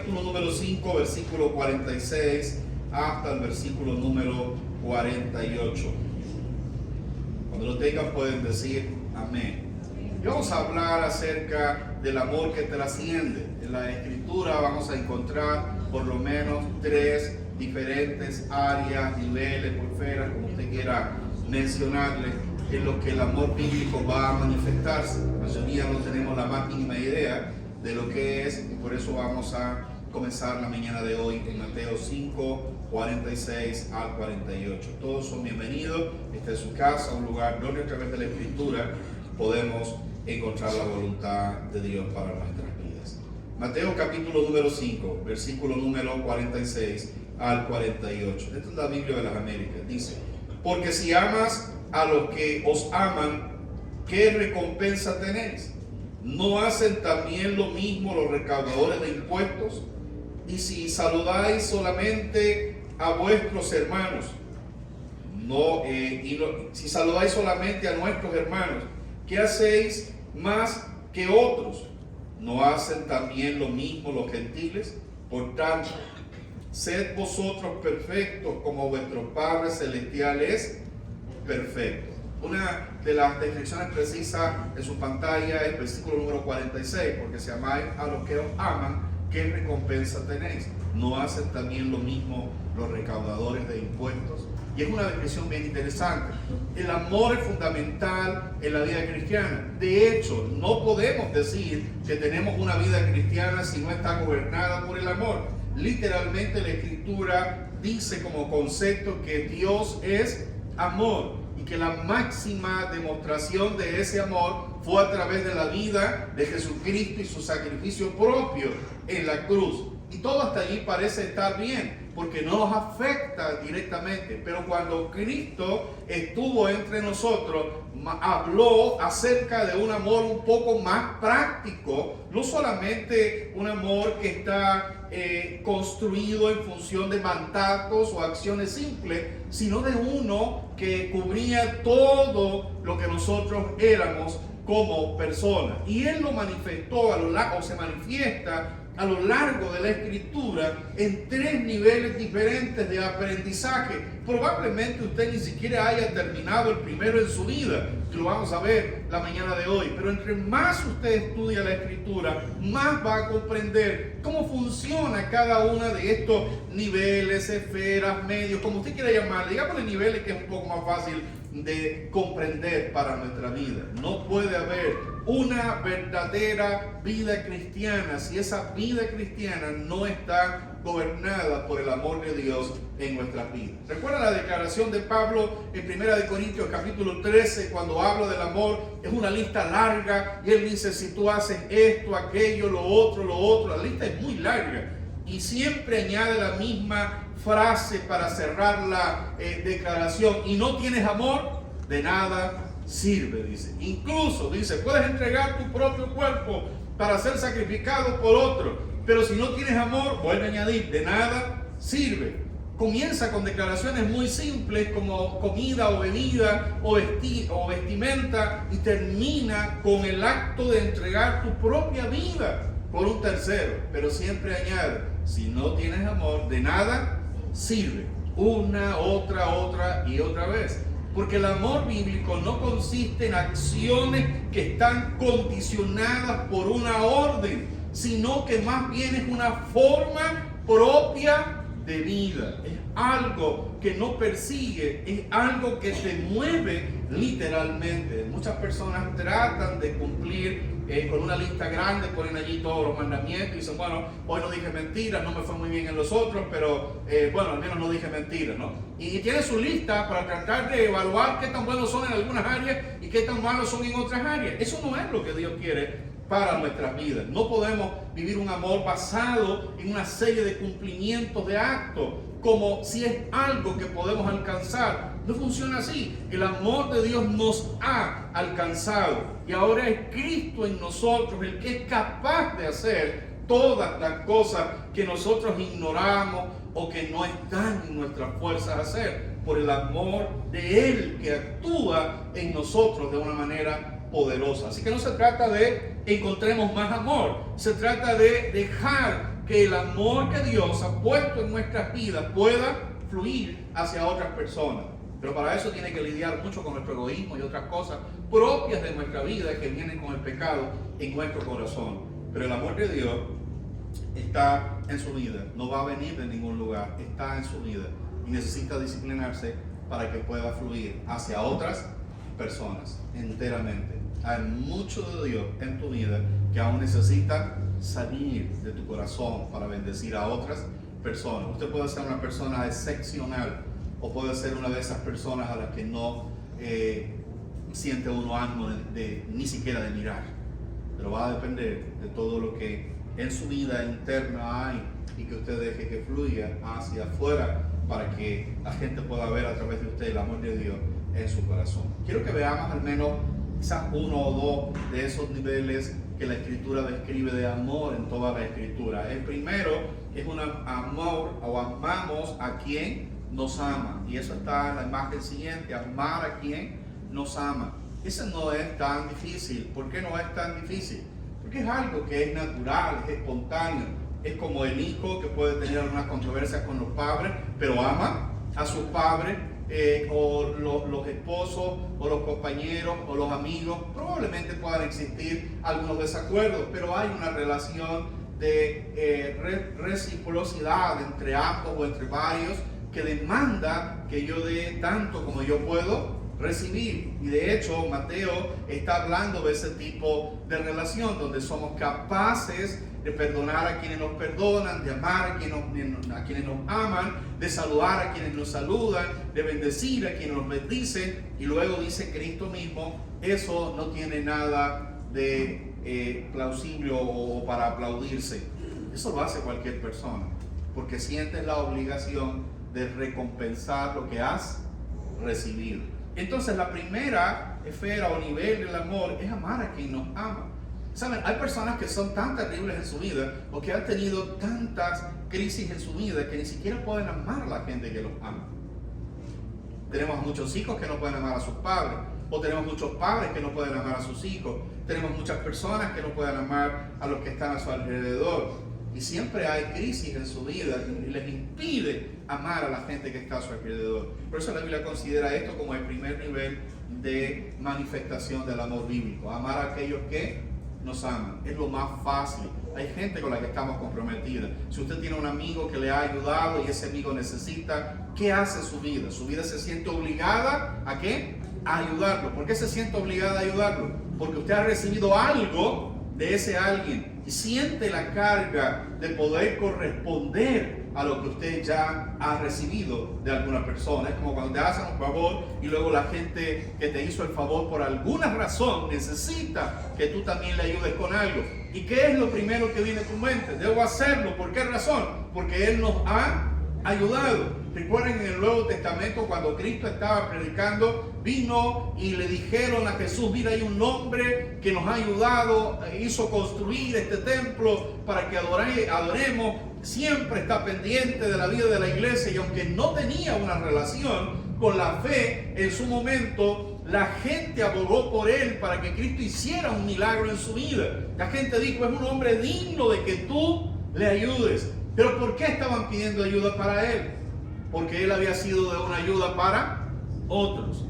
capítulo número 5, versículo 46 hasta el versículo número 48. Cuando lo tengan pueden decir amén. Y vamos a hablar acerca del amor que trasciende. En la Escritura vamos a encontrar por lo menos 3 diferentes áreas, niveles, esferas, como usted quiera mencionarle, en los que el amor bíblico va a manifestarse. La mayoría no tenemos la más mínima idea de lo que es, y por eso vamos a comenzar la mañana de hoy en Mateo 5, 46 al 48. Todos son bienvenidos. Esta es su casa, un lugar donde a través de la Escritura podemos encontrar la voluntad de Dios para nuestras vidas. Mateo capítulo número 5, versículo número 46 al 48. Esta es la Biblia de las Américas. Dice: porque si amas a los que os aman, ¿qué recompensa tenéis? ¿No hacen también lo mismo los recaudadores de impuestos? Y si saludáis solamente a vuestros hermanos, si saludáis solamente a nuestros hermanos, ¿qué hacéis más que otros? ¿No hacen también lo mismo los gentiles? Por tanto, sed vosotros perfectos como vuestro Padre Celestial es perfecto. Una de las descripciones precisas en su pantalla es el versículo número 46, porque si amáis a los que os aman, ¿qué recompensa tenéis? ¿No hacen también lo mismo los recaudadores de impuestos? Y es una descripción bien interesante. El amor es fundamental en la vida cristiana. De hecho, no podemos decir que tenemos una vida cristiana si no está gobernada por el amor. Literalmente la Escritura dice como concepto que Dios es amor y que la máxima demostración de ese amor fue a través de la vida de Jesucristo y su sacrificio propio en la cruz. Y todo hasta allí parece estar bien, porque no nos afecta directamente. Pero cuando Cristo estuvo entre nosotros, habló acerca de un amor un poco más práctico, no solamente un amor que está construido en función de mandatos o acciones simples, sino de uno que cubría todo lo que nosotros éramos como personas. Y Él lo manifestó se manifiesta a lo largo de la Escritura en 3 niveles diferentes de aprendizaje. Probablemente usted ni siquiera haya terminado el primero en su vida, que lo vamos a ver la mañana de hoy. Pero entre más usted estudia la Escritura, más va a comprender cómo funciona cada uno de estos niveles, esferas, medios, como usted quiera llamarle. Digámosle niveles, que es un poco más fácil de comprender para nuestra vida. No puede haber una verdadera vida cristiana si esa vida cristiana no está gobernada por el amor de Dios en nuestras vidas. ¿Recuerda la declaración de Pablo en 1 Corintios capítulo 13 cuando habla del amor? Es una lista larga y él dice: si tú haces esto, aquello, lo otro, la lista es muy larga y siempre añade la misma frase para cerrar la declaración: y no tienes amor, de nada sirve, dice. Incluso dice: puedes entregar tu propio cuerpo para ser sacrificado por otro, pero si no tienes amor, vuelve a añadir, de nada sirve. Comienza con declaraciones muy simples como comida o bebida o vestimenta, y termina con el acto de entregar tu propia vida por un tercero, pero siempre añade: si no tienes amor, de nada sirve. Una, otra y otra vez. Porque el amor bíblico no consiste en acciones que están condicionadas por una orden, sino que más bien es una forma propia de vida. Es algo que no persigue, es algo que se mueve literalmente. Muchas personas tratan de cumplir con una lista grande, ponen allí todos los mandamientos y dicen: bueno, hoy no dije mentiras, no me fue muy bien en los otros, pero bueno, al menos no dije mentiras, ¿no? Y tiene su lista para tratar de evaluar qué tan buenos son en algunas áreas y qué tan malos son en otras áreas. Eso no es lo que Dios quiere para nuestras vidas. No podemos vivir un amor basado en una serie de cumplimientos de actos, como si es algo que podemos alcanzar. No funciona así. El amor de Dios nos ha alcanzado y ahora es Cristo en nosotros el que es capaz de hacer todas las cosas que nosotros ignoramos o que no están en nuestras fuerzas hacer, por el amor de Él que actúa en nosotros de una manera poderosa. Así que no se trata de encontremos más amor, se trata de dejar que el amor que Dios ha puesto en nuestras vidas pueda fluir hacia otras personas. Pero para eso tiene que lidiar mucho con nuestro egoísmo y otras cosas propias de nuestra vida que vienen con el pecado en nuestro corazón. Pero el amor de Dios está en su vida, no va a venir de ningún lugar, está en su vida y necesita disciplinarse para que pueda fluir hacia otras personas enteramente. Hay mucho de Dios en tu vida que aún necesita salir de tu corazón para bendecir a otras personas. Usted puede ser una persona excepcional o puede ser una de esas personas a las que no siente uno ánimo ni siquiera de mirar. Pero va a depender de todo lo que en su vida interna hay y que usted deje que fluya hacia afuera para que la gente pueda ver a través de usted el amor de Dios en su corazón. Quiero que veamos al menos quizás uno o dos de esos niveles que la Escritura describe de amor en toda la Escritura. El primero es un amor o amamos a quien nos ama. Y eso está en la imagen siguiente, amar a quien nos ama. Eso no es tan difícil. ¿Por qué no es tan difícil? Porque es algo que es natural, es espontáneo. Es como el hijo que puede tener algunas controversias con los padres, pero ama a sus padres, o los esposos, o los compañeros, o los amigos. Probablemente puedan existir algunos desacuerdos, pero hay una relación de reciprocidad entre ambos o entre varios que demanda que yo dé tanto como yo puedo recibir. Y de hecho Mateo está hablando de ese tipo de relación donde somos capaces de perdonar a quienes nos perdonan, de amar a quienes nos aman, de saludar a quienes nos saludan, de bendecir a quienes nos bendicen. Y luego dice Cristo mismo, eso no tiene nada de plausible o para aplaudirse. Eso lo hace cualquier persona, porque sientes la obligación de recompensar lo que has recibido. Entonces la primera esfera o nivel del amor es amar a quien nos ama. ¿Saben? Hay personas que son tan terribles en su vida o que han tenido tantas crisis en su vida que ni siquiera pueden amar a la gente que los ama. Tenemos muchos hijos que no pueden amar a sus padres, o tenemos muchos padres que no pueden amar a sus hijos, tenemos muchas personas que no pueden amar a los que están a su alrededor. Y siempre hay crisis en su vida y les impide amar a la gente que está a su alrededor. Por eso la Biblia considera esto como el primer nivel de manifestación del amor bíblico. Amar a aquellos que nos aman. Es lo más fácil. Hay gente con la que estamos comprometidos. Si usted tiene un amigo que le ha ayudado y ese amigo necesita, ¿qué hace su vida? Su vida se siente obligada ¿a qué? A ayudarlo. ¿Por qué se siente obligada a ayudarlo? Porque usted ha recibido algo de ese alguien y siente la carga de poder corresponder a lo que usted ya ha recibido de alguna persona. Es como cuando te hacen un favor y luego la gente que te hizo el favor por alguna razón necesita que tú también le ayudes con algo. ¿Y qué es lo primero que viene a tu mente? Debo hacerlo. ¿Por qué razón? Porque Él nos ha ayudado. Recuerden en el Nuevo Testamento cuando Cristo estaba predicando, vino y le dijeron a Jesús, mira, hay un hombre que nos ha ayudado, hizo construir este templo para que adoremos, siempre está pendiente de la vida de la iglesia, y aunque no tenía una relación con la fe en su momento, la gente abogó por él para que Cristo hiciera un milagro en su vida. La gente dijo, es un hombre digno de que tú le ayudes. Pero ¿por qué estaban pidiendo ayuda para él? Porque él había sido de una ayuda para otros.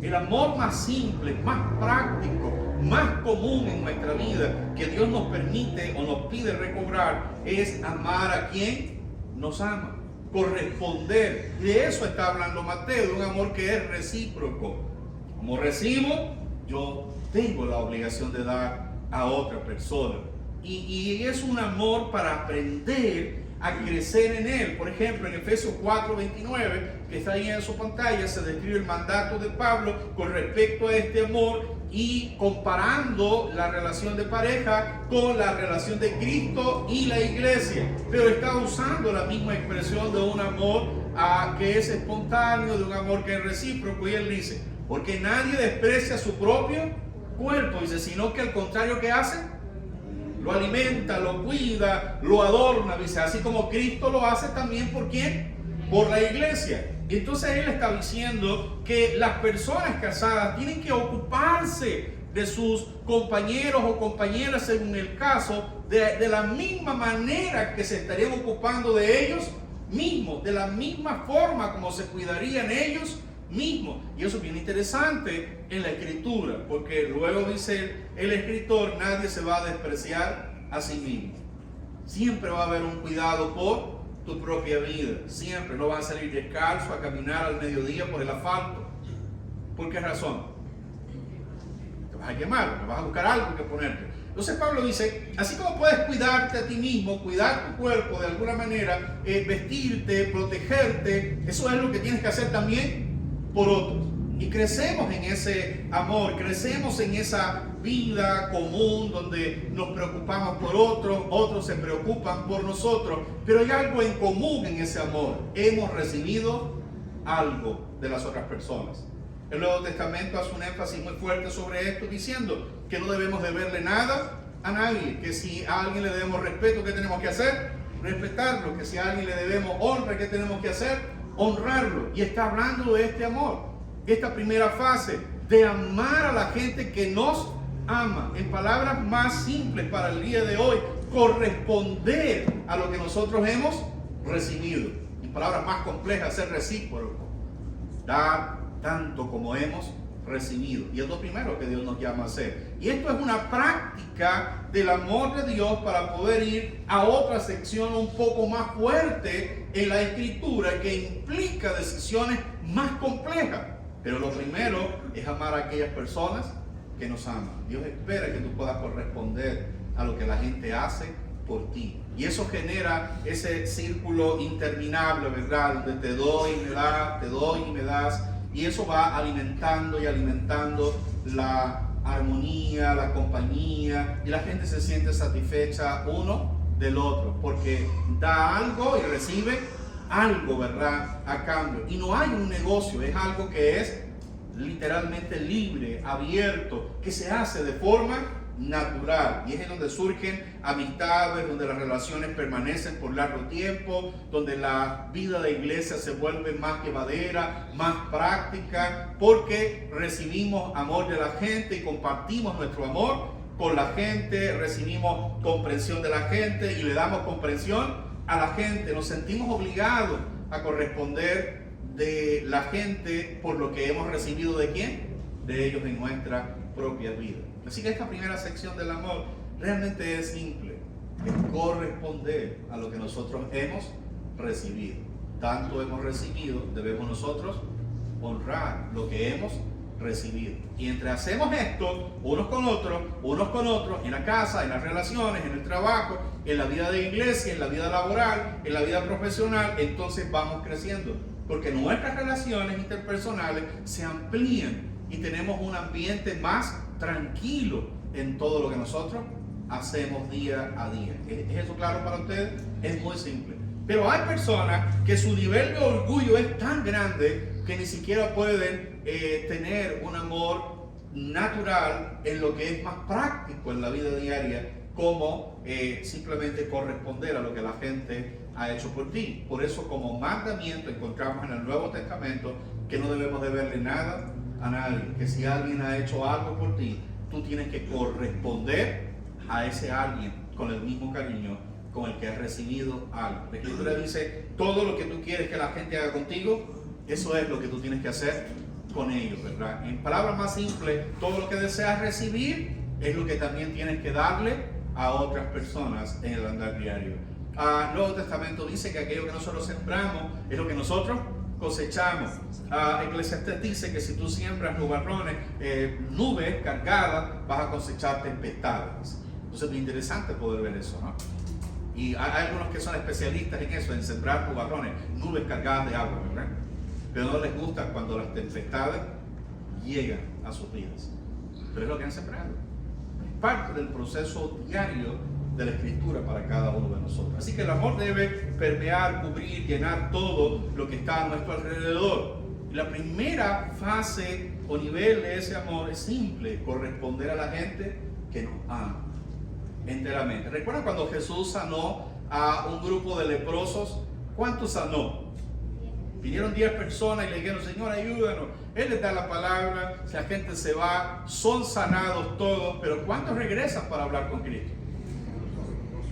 El amor más simple, más práctico, más común en nuestra vida que Dios nos permite o nos pide recobrar es amar a quien nos ama, corresponder. Y de eso está hablando Mateo, de un amor que es recíproco. Como recibo, yo tengo la obligación de dar a otra persona. Y es un amor para aprender a crecer en él. Por ejemplo, en Efesios 4:29, que está ahí en su pantalla, se describe el mandato de Pablo con respecto a este amor y comparando la relación de pareja con la relación de Cristo y la iglesia. Pero está usando la misma expresión de un amor que es espontáneo, de un amor que es recíproco. Y él dice, porque nadie desprecia su propio cuerpo, dice, sino que al contrario, ¿qué hace? Lo alimenta, lo cuida, lo adorna, dice, así como Cristo lo hace también, ¿por quién? Por la iglesia. Entonces él está diciendo que las personas casadas tienen que ocuparse de sus compañeros o compañeras según el caso, de la misma manera que se estarían ocupando de ellos mismos, de la misma forma como se cuidarían ellos mismos. Y eso es bien interesante en la escritura, porque luego dice el escritor, nadie se va a despreciar a sí mismo. Siempre va a haber un cuidado por tu propia vida. Siempre no vas a salir descalzo a caminar al mediodía por el asfalto. ¿Por qué razón? Te vas a quemar, te vas a buscar algo que ponerte. Entonces Pablo dice, así como puedes cuidarte a ti mismo, cuidar tu cuerpo de alguna manera, vestirte, protegerte, eso es lo que tienes que hacer también por otros. Y crecemos en ese amor, crecemos en esa vida común donde nos preocupamos por otros, otros se preocupan por nosotros, pero hay algo en común en ese amor. Hemos recibido algo de las otras personas. El Nuevo Testamento hace un énfasis muy fuerte sobre esto, diciendo que no debemos deberle nada a nadie, que si a alguien le debemos respeto, ¿qué tenemos que hacer? Respetarlo. Que si a alguien le debemos honra, ¿qué tenemos que hacer? Honrarlo. Y está hablando de este amor, esta primera fase de amar a la gente que nos ama. En palabras más simples para el día de hoy, corresponder a lo que nosotros hemos recibido. En palabras más complejas, ser recíproco, dar tanto como hemos recibido. Y es lo primero que Dios nos llama a hacer. Y esto es una práctica del amor de Dios para poder ir a otra sección un poco más fuerte en la Escritura, que implica decisiones más complejas. Pero lo primero es amar a aquellas personas que nos aman. Dios espera que tú puedas corresponder a lo que la gente hace por ti. Y eso genera ese círculo interminable, ¿verdad? Donde te doy y me das, te doy y me das. Y eso va alimentando y alimentando la armonía, la compañía. Y la gente se siente satisfecha uno del otro. Porque da algo y recibe algo, ¿verdad? A cambio. Y no hay un negocio, es algo que es literalmente libre, abierto, que se hace de forma natural. Y es en donde surgen amistades, donde las relaciones permanecen por largo tiempo, donde la vida de iglesia se vuelve más llevadera, más práctica, porque recibimos amor de la gente y compartimos nuestro amor con la gente, recibimos comprensión de la gente y le damos comprensión a la gente. Nos sentimos obligados a corresponder de la gente por lo que hemos recibido de quién, de ellos en nuestra propia vida. Así que esta primera sección del amor realmente es simple, es corresponder a lo que nosotros hemos recibido. Tanto hemos recibido, debemos nosotros honrar lo que hemos recibido. Y entre hacemos esto unos con otros, en la casa, en las relaciones, en el trabajo, en la vida de iglesia, en la vida laboral, en la vida profesional, entonces vamos creciendo. Porque nuestras relaciones interpersonales se amplían y tenemos un ambiente más tranquilo en todo lo que nosotros hacemos día a día. ¿Es eso claro para ustedes? Es muy simple. Pero hay personas que su nivel de orgullo es tan grande que ni siquiera pueden tener un amor natural en lo que es más práctico en la vida diaria, como simplemente corresponder a lo que la gente ha hecho por ti. Por eso, como mandamiento, encontramos en el Nuevo Testamento que no debemos deberle nada a nadie, que si alguien ha hecho algo por ti, tú tienes que corresponder a ese alguien con el mismo cariño con el que has recibido algo. La Escritura dice, todo lo que tú quieres que la gente haga contigo, eso es lo que tú tienes que hacer con ellos, ¿verdad? En palabras más simples, todo lo que deseas recibir es lo que también tienes que darle a otras personas en el andar diario. El Nuevo Testamento dice que aquello que nosotros sembramos es lo que nosotros cosechamos. Eclesiastés dice que si tú siembras nubarrones, nubes cargadas, vas a cosechar tempestades. Entonces es interesante poder ver eso, ¿no? Y hay algunos que son especialistas en eso, en sembrar nubarrones, nubes cargadas de agua, ¿verdad? Pero no les gusta cuando las tempestades llegan a sus vidas. Pero es lo que han sembrado. Es parte del proceso diario de la Escritura para cada uno de nosotros. Así que el amor debe permear, cubrir, llenar todo lo que está a nuestro alrededor. Y la primera fase o nivel de ese amor es simple, corresponder a la gente que nos ama enteramente. ¿Recuerdan cuando Jesús sanó a un grupo de leprosos? ¿Cuántos sanó? Vinieron 10 personas y le dijeron, Señor, ayúdanos. Él les da la palabra, la gente se va, son sanados todos, pero ¿cuántos regresan para hablar con Cristo?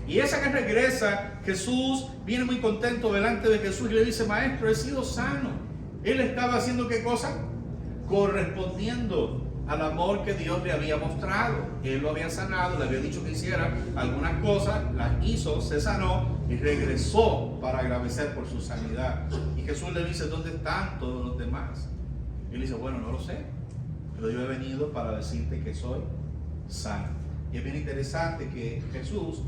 Y esa que regresa, Jesús viene muy contento delante de Jesús y le dice, Maestro, he sido sano. Él estaba haciendo ¿qué cosa? Correspondiendo al amor que Dios le había mostrado. Él lo había sanado, le había dicho que hiciera algunas cosas, las hizo, se sanó y regresó para agradecer por su sanidad. Y Jesús le dice, ¿dónde están todos los demás? Y él dice, bueno, no lo sé, pero yo he venido para decirte que soy sano. Y es bien interesante que Jesús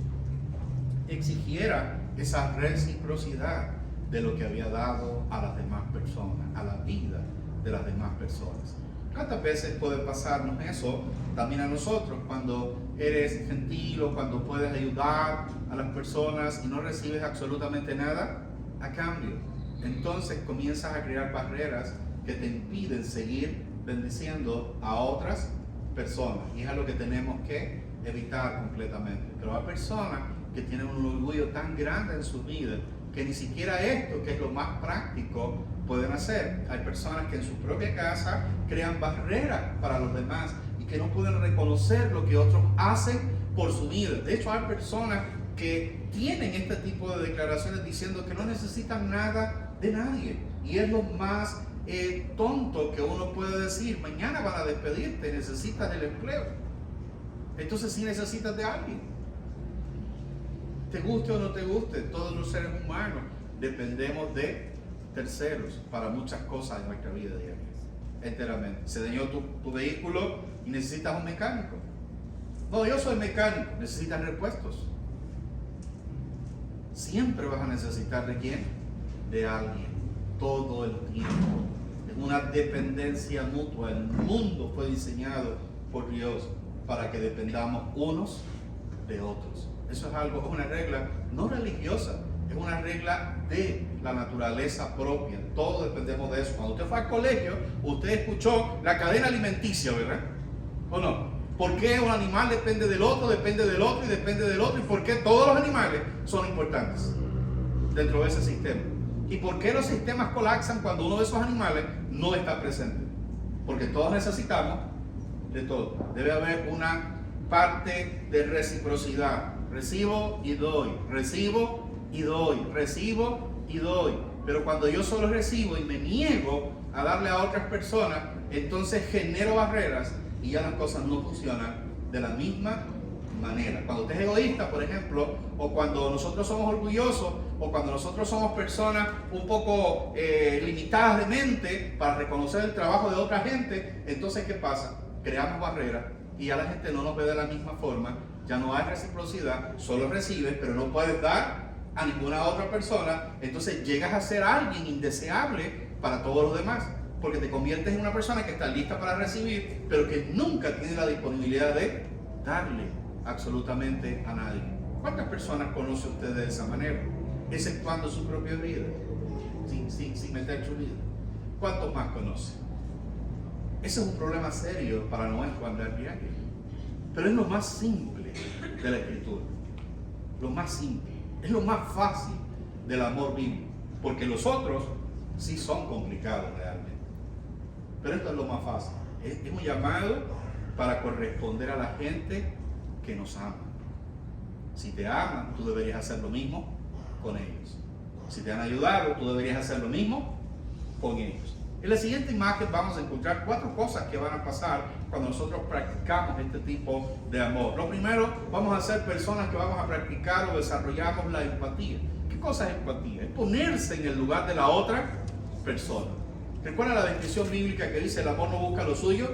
exigiera esa reciprocidad de lo que había dado a las demás personas, a la vida de las demás personas. ¿Cuántas veces puede pasarnos eso también a nosotros cuando eres gentil o cuando puedes ayudar a las personas y no recibes absolutamente nada a cambio? Entonces comienzas a crear barreras que te impiden seguir bendiciendo a otras personas, y es algo que tenemos que evitar completamente. Pero hay personas que tienen un orgullo tan grande en su vida que ni siquiera esto, que es lo más práctico, pueden hacer. Hay personas que en su propia casa crean barreras para los demás y que no pueden reconocer lo que otros hacen por su vida. De hecho, hay personas que tienen este tipo de declaraciones diciendo que no necesitan nada de nadie, y es lo más tonto que uno puede decir. Mañana van a despedirte, necesitas el empleo, entonces sí necesitas de alguien. Te guste o no te guste, todos los seres humanos dependemos de terceros para muchas cosas en nuestra vida diaria, enteramente. Se dañó tu vehículo y necesitas un mecánico. No, yo soy mecánico, necesitas repuestos. Siempre vas a necesitar ¿de quién? De alguien, todo el tiempo. Es una dependencia mutua. El mundo fue diseñado por Dios para que dependamos unos de otros. Eso es algo, es una regla no religiosa, es una regla de la naturaleza propia. Todos dependemos de eso. Cuando usted fue al colegio, usted escuchó la cadena alimenticia, ¿verdad? ¿O no? ¿Por qué un animal depende del otro y depende del otro? ¿Y por qué todos los animales son importantes dentro de ese sistema? ¿Y por qué los sistemas colapsan cuando uno de esos animales no está presente? Porque todos necesitamos de todo. Debe haber una parte de reciprocidad. Recibo y doy, recibo y doy, recibo y doy. Pero cuando yo solo recibo y me niego a darle a otras personas, entonces genero barreras y ya las cosas no funcionan de la misma manera. Cuando usted es egoísta, por ejemplo, o cuando nosotros somos orgullosos, o cuando nosotros somos personas un poco limitadas de mente para reconocer el trabajo de otra gente, entonces ¿qué pasa? Creamos barreras y ya la gente no nos ve de la misma forma. Ya no hay reciprocidad, solo recibes, pero no puedes dar a ninguna otra persona. Entonces llegas a ser alguien indeseable para todos los demás, porque te conviertes en una persona que está lista para recibir, pero que nunca tiene la disponibilidad de darle absolutamente a nadie. ¿Cuántas personas conoce usted de esa manera? Exceptuando su propia vida, sin meter su vida. ¿Cuántos más conoce? Ese es un problema serio para nuestro andar diario. Pero es lo más simple de la Escritura. Lo más simple. Es lo más fácil del amor bíblico. Porque los otros sí son complicados realmente. Pero esto es lo más fácil. Es un llamado para corresponder a la gente que nos ama. Si te aman, tú deberías hacer lo mismo con ellos. Si te han ayudado, tú deberías hacer lo mismo con ellos. En la siguiente imagen vamos a encontrar 4 cosas que van a pasar cuando nosotros practicamos este tipo de amor. Lo primero, vamos a ser personas que vamos a practicar o desarrollamos la empatía. ¿Qué cosa es empatía? Es ponerse en el lugar de la otra persona. ¿Recuerda la descripción bíblica que dice el amor no busca lo suyo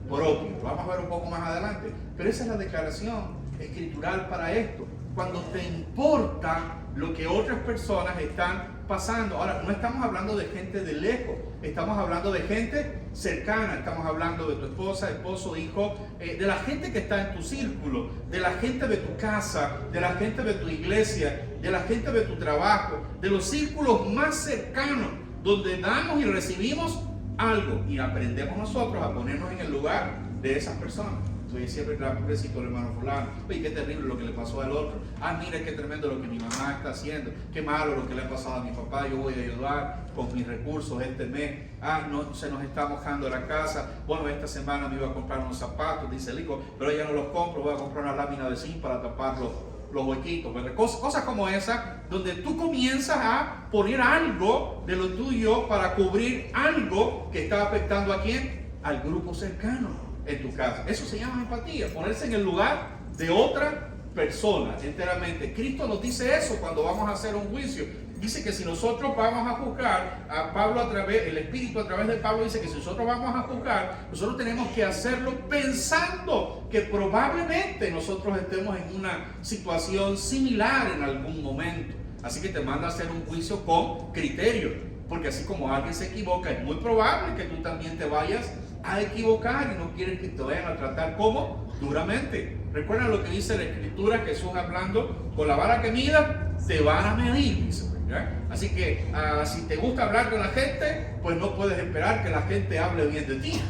propio? Lo vamos a ver un poco más adelante. Pero esa es la declaración escritural para esto. Cuando te importa lo que otras personas están pasando. Ahora, no estamos hablando de gente de lejos, estamos hablando de gente cercana, estamos hablando de tu esposa, esposo, hijo, de la gente que está en tu círculo, de la gente de tu casa, de la gente de tu iglesia, de la gente de tu trabajo, de los círculos más cercanos, donde damos y recibimos algo y aprendemos nosotros a ponernos en el lugar de esas personas. Oye, siempre claro, pobrecito el hermano fulano. Oye, qué terrible lo que le pasó al otro. Mira qué tremendo lo que mi mamá está haciendo. Qué malo lo que le ha pasado a mi papá. Yo voy a ayudar con mis recursos este mes. No, se nos está mojando la casa. Bueno, esta semana me iba a comprar unos zapatos, dice el hijo, pero ya no los compro. Voy a comprar una lámina de zinc para tapar los huequitos. ¿Verdad? Cosas como esas, donde tú comienzas a poner algo de lo tuyo para cubrir algo que está afectando ¿a quién? Al grupo cercano en tu casa. Eso se llama empatía, ponerse en el lugar de otra persona enteramente. Cristo nos dice eso cuando vamos a hacer un juicio. Dice que si nosotros vamos a juzgar, a Pablo el Espíritu a través de Pablo dice que si nosotros vamos a juzgar, nosotros tenemos que hacerlo pensando que probablemente nosotros estemos en una situación similar en algún momento. Así que te manda a hacer un juicio con criterio, porque así como alguien se equivoca, es muy probable que tú también te vayas a equivocar y no quieres que te vayan a tratar como duramente. Recuerda lo que dice la Escritura, Jesús hablando, con la vara que mida, te van a medir, dice. ¿Ya? Así que si te gusta hablar con la gente, pues no puedes esperar que la gente hable bien de ti.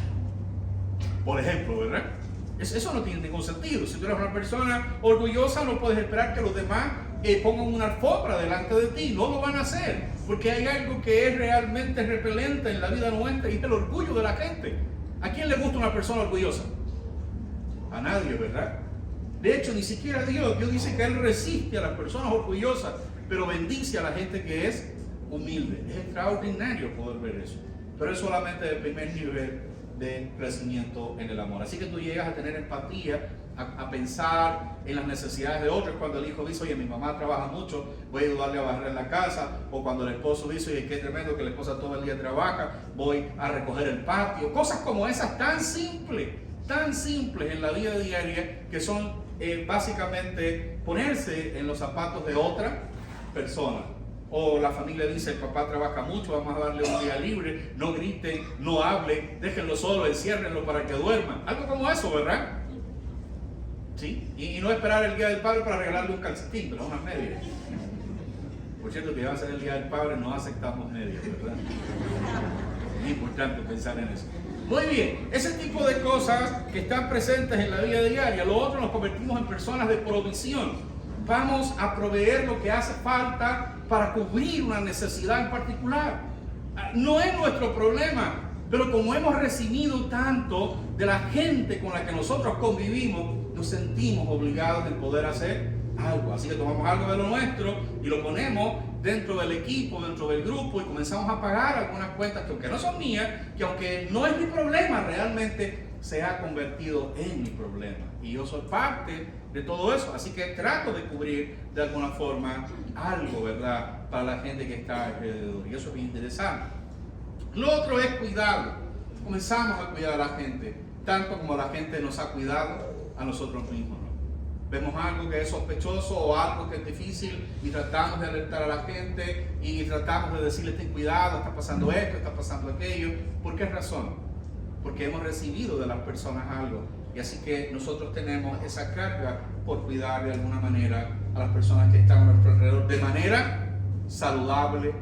Por ejemplo, ¿verdad? Eso no tiene ningún sentido. Si tú eres una persona orgullosa, no puedes esperar que los demás pongan una alfombra delante de ti. No lo van a hacer, porque hay algo que es realmente repelente en la vida nuestra y es el orgullo de la gente. ¿A quién le gusta una persona orgullosa? A nadie, ¿verdad? De hecho, ni siquiera Dios. Dios dice que Él resiste a las personas orgullosas, pero bendice a la gente que es humilde. Es extraordinario poder ver eso. Pero es solamente el primer nivel de crecimiento en el amor. Así que tú llegas a tener empatía, a pensar en las necesidades de otros. Cuando el hijo dice, oye, mi mamá trabaja mucho, voy a ayudarle a barrer la casa. O cuando el esposo dice, oye, qué tremendo que la esposa todo el día trabaja, voy a recoger el patio. Cosas como esas tan simples en la vida diaria, que son básicamente ponerse en los zapatos de otra persona. O la familia dice, el papá trabaja mucho, vamos a darle un día libre, no griten, no hablen, déjenlo solo, enciérrenlo para que duerma. Algo como eso, ¿verdad? ¿Sí? Y no esperar el día del padre para regalarle un calcetín, pero unas medias. Por cierto, que va a ser el día del padre, no aceptamos medias, ¿verdad? Es importante pensar en eso. Muy bien, ese tipo de cosas que están presentes en la vida diaria. Lo otro, nos convertimos en personas de provisión. Vamos a proveer lo que hace falta para cubrir una necesidad en particular. No es nuestro problema, pero como hemos recibido tanto de la gente con la que nosotros convivimos, nos sentimos obligados de poder hacer algo. Así que tomamos algo de lo nuestro y lo ponemos dentro del equipo, dentro del grupo, y comenzamos a pagar algunas cuentas que aunque no son mías, que aunque no es mi problema, realmente se ha convertido en mi problema. Y yo soy parte de todo eso. Así que trato de cubrir de alguna forma algo, ¿verdad?, para la gente que está alrededor. Y eso es bien interesante. Lo otro es cuidado. Comenzamos a cuidar a la gente, tanto como la gente nos ha cuidado a nosotros mismos, ¿no? Vemos algo que es sospechoso o algo que es difícil y tratamos de alertar a la gente y tratamos de decirle, ten cuidado, está pasando esto, está pasando aquello. ¿Por qué razón? Porque hemos recibido de las personas algo. Y así que nosotros tenemos esa carga por cuidar de alguna manera a las personas que están a nuestro alrededor de manera saludable,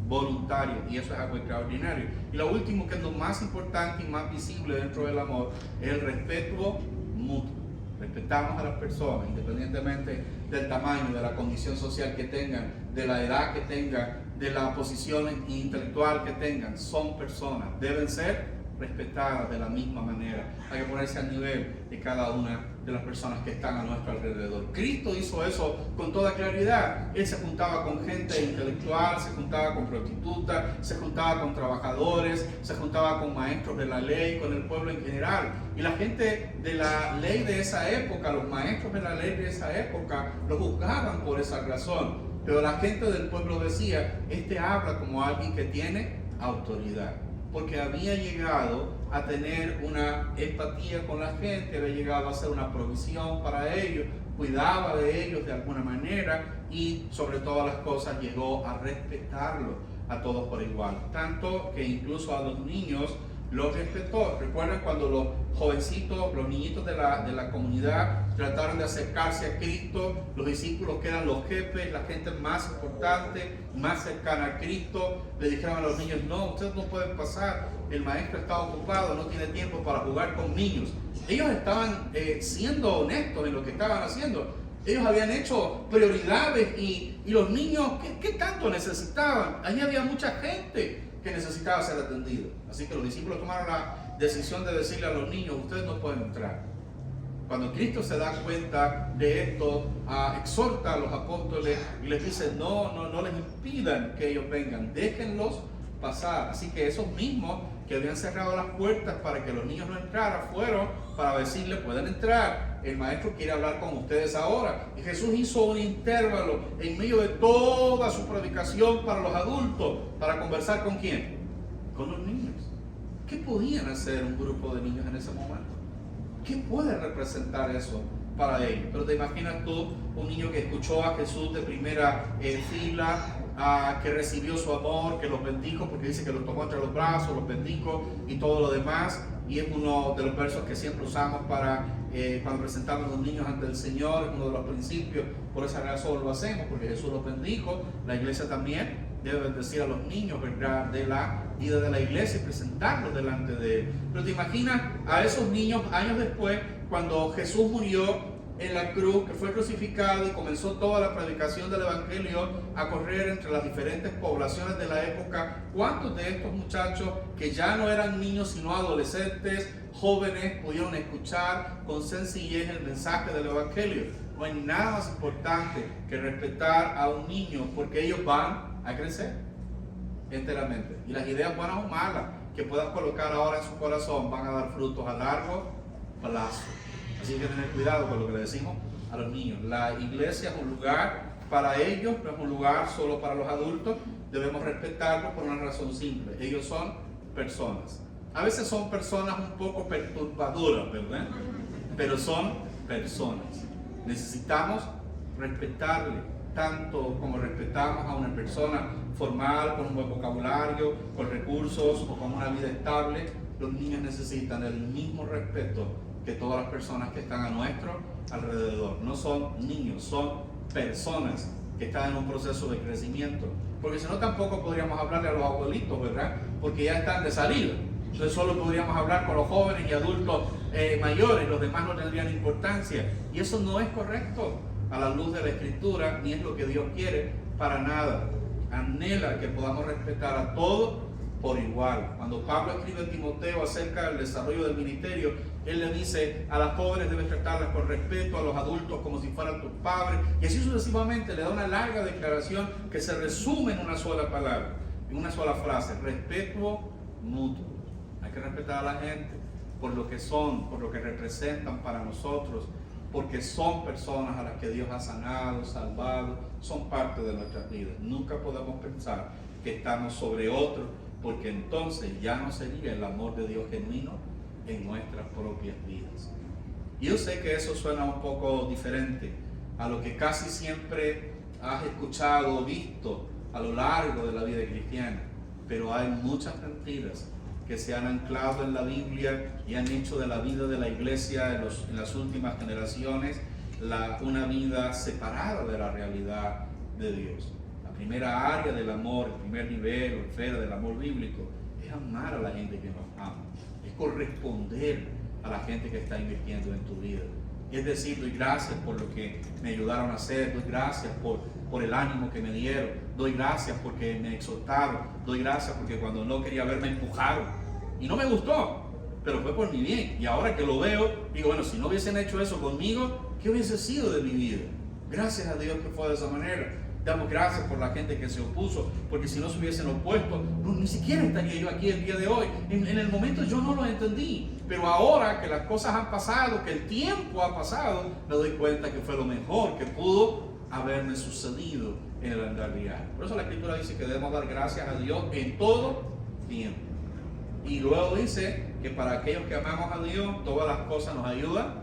voluntaria. Y eso es algo extraordinario. Y lo último, que es lo más importante y más visible dentro del amor, es el respeto mutuo. Respetamos a las personas, independientemente del tamaño, de la condición social que tengan, de la edad que tengan, de la posición intelectual que tengan. Son personas, deben ser respetadas de la misma manera. Hay que ponerse al nivel de cada una de las personas que están a nuestro alrededor. Cristo hizo eso con toda claridad. Él se juntaba con gente intelectual, se juntaba con prostitutas, se juntaba con trabajadores, se juntaba con maestros de la ley, con el pueblo en general. Y la gente de la ley de esa época, los maestros de la ley de esa época, lo juzgaban por esa razón. Pero la gente del pueblo decía, este habla como alguien que tiene autoridad, porque había llegado a tener una empatía con la gente, había llegado a hacer una provisión para ellos, cuidaba de ellos de alguna manera y sobre todas las cosas llegó a respetarlos a todos por igual. Tanto que incluso a los niños lo respetó. Recuerdan cuando los jovencitos, los niñitos de la comunidad trataron de acercarse a Cristo, los discípulos que eran los jefes, la gente más importante, más cercana a Cristo, le dijeron a los niños: no, ustedes no pueden pasar, el maestro está ocupado, no tiene tiempo para jugar con niños. Ellos estaban siendo honestos en lo que estaban haciendo. Ellos habían hecho prioridades y los niños, ¿qué tanto necesitaban? Allí había mucha gente que necesitaba ser atendida. Así que los discípulos tomaron la decisión de decirle a los niños: ustedes no pueden entrar. Cuando Cristo se da cuenta de esto, exhorta a los apóstoles y les dice: no les impidan que ellos vengan, déjenlos pasar. Así que esos mismos que habían cerrado las puertas para que los niños no entraran, fueron para decirle: pueden entrar, el maestro quiere hablar con ustedes ahora. Y Jesús hizo un intervalo en medio de toda su predicación para los adultos, para conversar ¿con quién? Con los niños. ¿Qué podían hacer un grupo de niños en ese momento? ¿Qué puede representar eso para ellos? Pero te imaginas tú un niño que escuchó a Jesús de primera fila, que recibió su amor, que los bendijo, porque dice que los tomó entre los brazos, los bendijo y todo lo demás. Y es uno de los versos que siempre usamos para cuando presentamos a los niños ante el Señor, es uno de los principios. Por esa razón lo hacemos, porque Jesús los bendijo. La iglesia también debe bendecir a los niños, ¿verdad?, de la vida de la iglesia y presentarlos delante de Él. Pero te imaginas a esos niños años después, cuando Jesús murió en la cruz, que fue crucificado y comenzó toda la predicación del Evangelio a correr entre las diferentes poblaciones de la época. ¿Cuántos de estos muchachos que ya no eran niños sino adolescentes, jóvenes, pudieron escuchar con sencillez el mensaje del Evangelio? No hay nada más importante que respetar a un niño, porque ellos van a crecer enteramente. Y las ideas buenas o malas que puedas colocar ahora en su corazón van a dar frutos a largo plazo. Así que tener cuidado con lo que le decimos a los niños. La iglesia es un lugar para ellos, no es un lugar solo para los adultos. Debemos respetarlos por una razón simple: ellos son personas. A veces son personas un poco perturbadoras, ¿verdad? Pero son personas. Necesitamos respetarle tanto como respetamos a una persona formal, con un buen vocabulario, con recursos o con una vida estable. Los niños necesitan el mismo respeto que todas las personas que están a nuestro alrededor. No son niños, son personas que están en un proceso de crecimiento. Porque si no, tampoco podríamos hablarle a los abuelitos, ¿verdad? Porque ya están de salida. Entonces solo podríamos hablar con los jóvenes y adultos mayores, los demás no tendrían importancia. Y eso no es correcto a la luz de la Escritura, ni es lo que Dios quiere para nada. Anhela que podamos respetar a todos por igual. Cuando Pablo escribe a Timoteo acerca del desarrollo del ministerio, él le dice: a las jóvenes debes tratarlas con respeto, a los adultos como si fueran tus padres, y así sucesivamente. Le da una larga declaración que se resume en una sola palabra, en una sola frase: respeto mutuo. Hay que respetar a la gente por lo que son, por lo que representan para nosotros, porque son personas a las que Dios ha sanado, salvado, son parte de nuestras vidas. Nunca podemos pensar que estamos sobre otros, porque entonces ya no sería el amor de Dios genuino en nuestras propias vidas. Yo sé que eso suena un poco diferente a lo que casi siempre has escuchado o visto a lo largo de la vida cristiana, pero hay muchas mentiras que se han anclado en la Biblia y han hecho de la vida de la iglesia en las últimas generaciones una vida separada de la realidad de Dios. La primera área del amor, el primer nivel o esfera del amor bíblico es amar a la gente que nos ama, es corresponder a la gente que está invirtiendo en tu vida. Es decir, doy gracias por lo que me ayudaron a hacer, doy gracias por el ánimo que me dieron, doy gracias porque me exhortaron, doy gracias porque cuando no quería ver me empujaron. Y no me gustó, pero fue por mi bien. Y ahora que lo veo, digo, bueno, si no hubiesen hecho eso conmigo, ¿qué hubiese sido de mi vida? Gracias a Dios que fue de esa manera. Damos gracias por la gente que se opuso, porque si no se hubiesen opuesto, ni siquiera estaría yo aquí el día de hoy. En el momento yo no lo entendí, pero ahora que las cosas han pasado, que el tiempo ha pasado, me doy cuenta que fue lo mejor que pudo haberme sucedido en el andar diario. Por eso la Escritura dice que debemos dar gracias a Dios en todo tiempo. Y luego dice que para aquellos que amamos a Dios, todas las cosas nos ayudan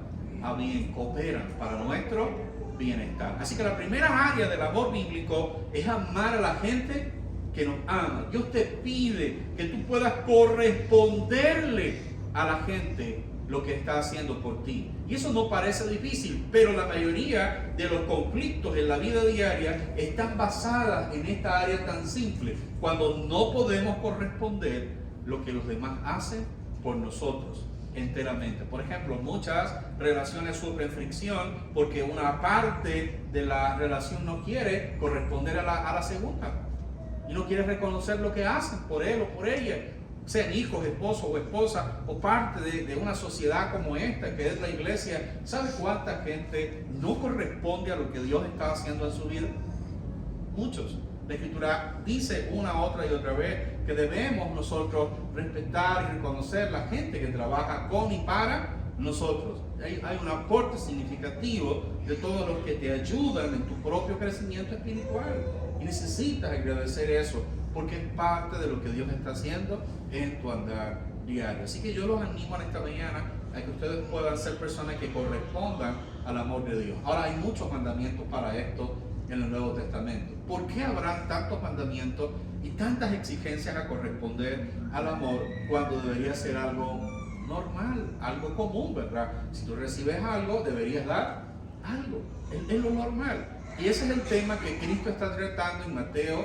a bien, cooperan para nuestro bienestar. Así que la primera área del amor bíblico es amar a la gente que nos ama. Dios te pide que tú puedas corresponderle a la gente lo que está haciendo por ti. Y eso no parece difícil, pero la mayoría de los conflictos en la vida diaria están basadas en esta área tan simple, cuando no podemos corresponder lo que los demás hacen por nosotros enteramente. Por ejemplo, muchas relaciones sufren fricción porque una parte de la relación no quiere corresponder a la segunda y no quiere reconocer lo que hacen por él o por ella, sean hijos, esposos o esposa, o parte de una sociedad como esta que es la iglesia. ¿Sabe cuánta gente no corresponde a lo que Dios está haciendo en su vida? Muchos. La Escritura dice una, otra y otra vez que debemos nosotros respetar y reconocer la gente que trabaja con y para nosotros. Hay un aporte significativo de todos los que te ayudan en tu propio crecimiento espiritual. Y necesitas agradecer eso, porque es parte de lo que Dios está haciendo en tu andar diario. Así que yo los animo en esta mañana a que ustedes puedan ser personas que correspondan al amor de Dios. Ahora, hay muchos mandamientos para esto en el Nuevo Testamento. ¿Por qué habrán tantos mandamientos y tantas exigencias a corresponder al amor cuando debería ser algo normal, algo común, ¿verdad? Si tú recibes algo, deberías dar algo. Es lo normal. Y ese es el tema que Cristo está tratando en Mateo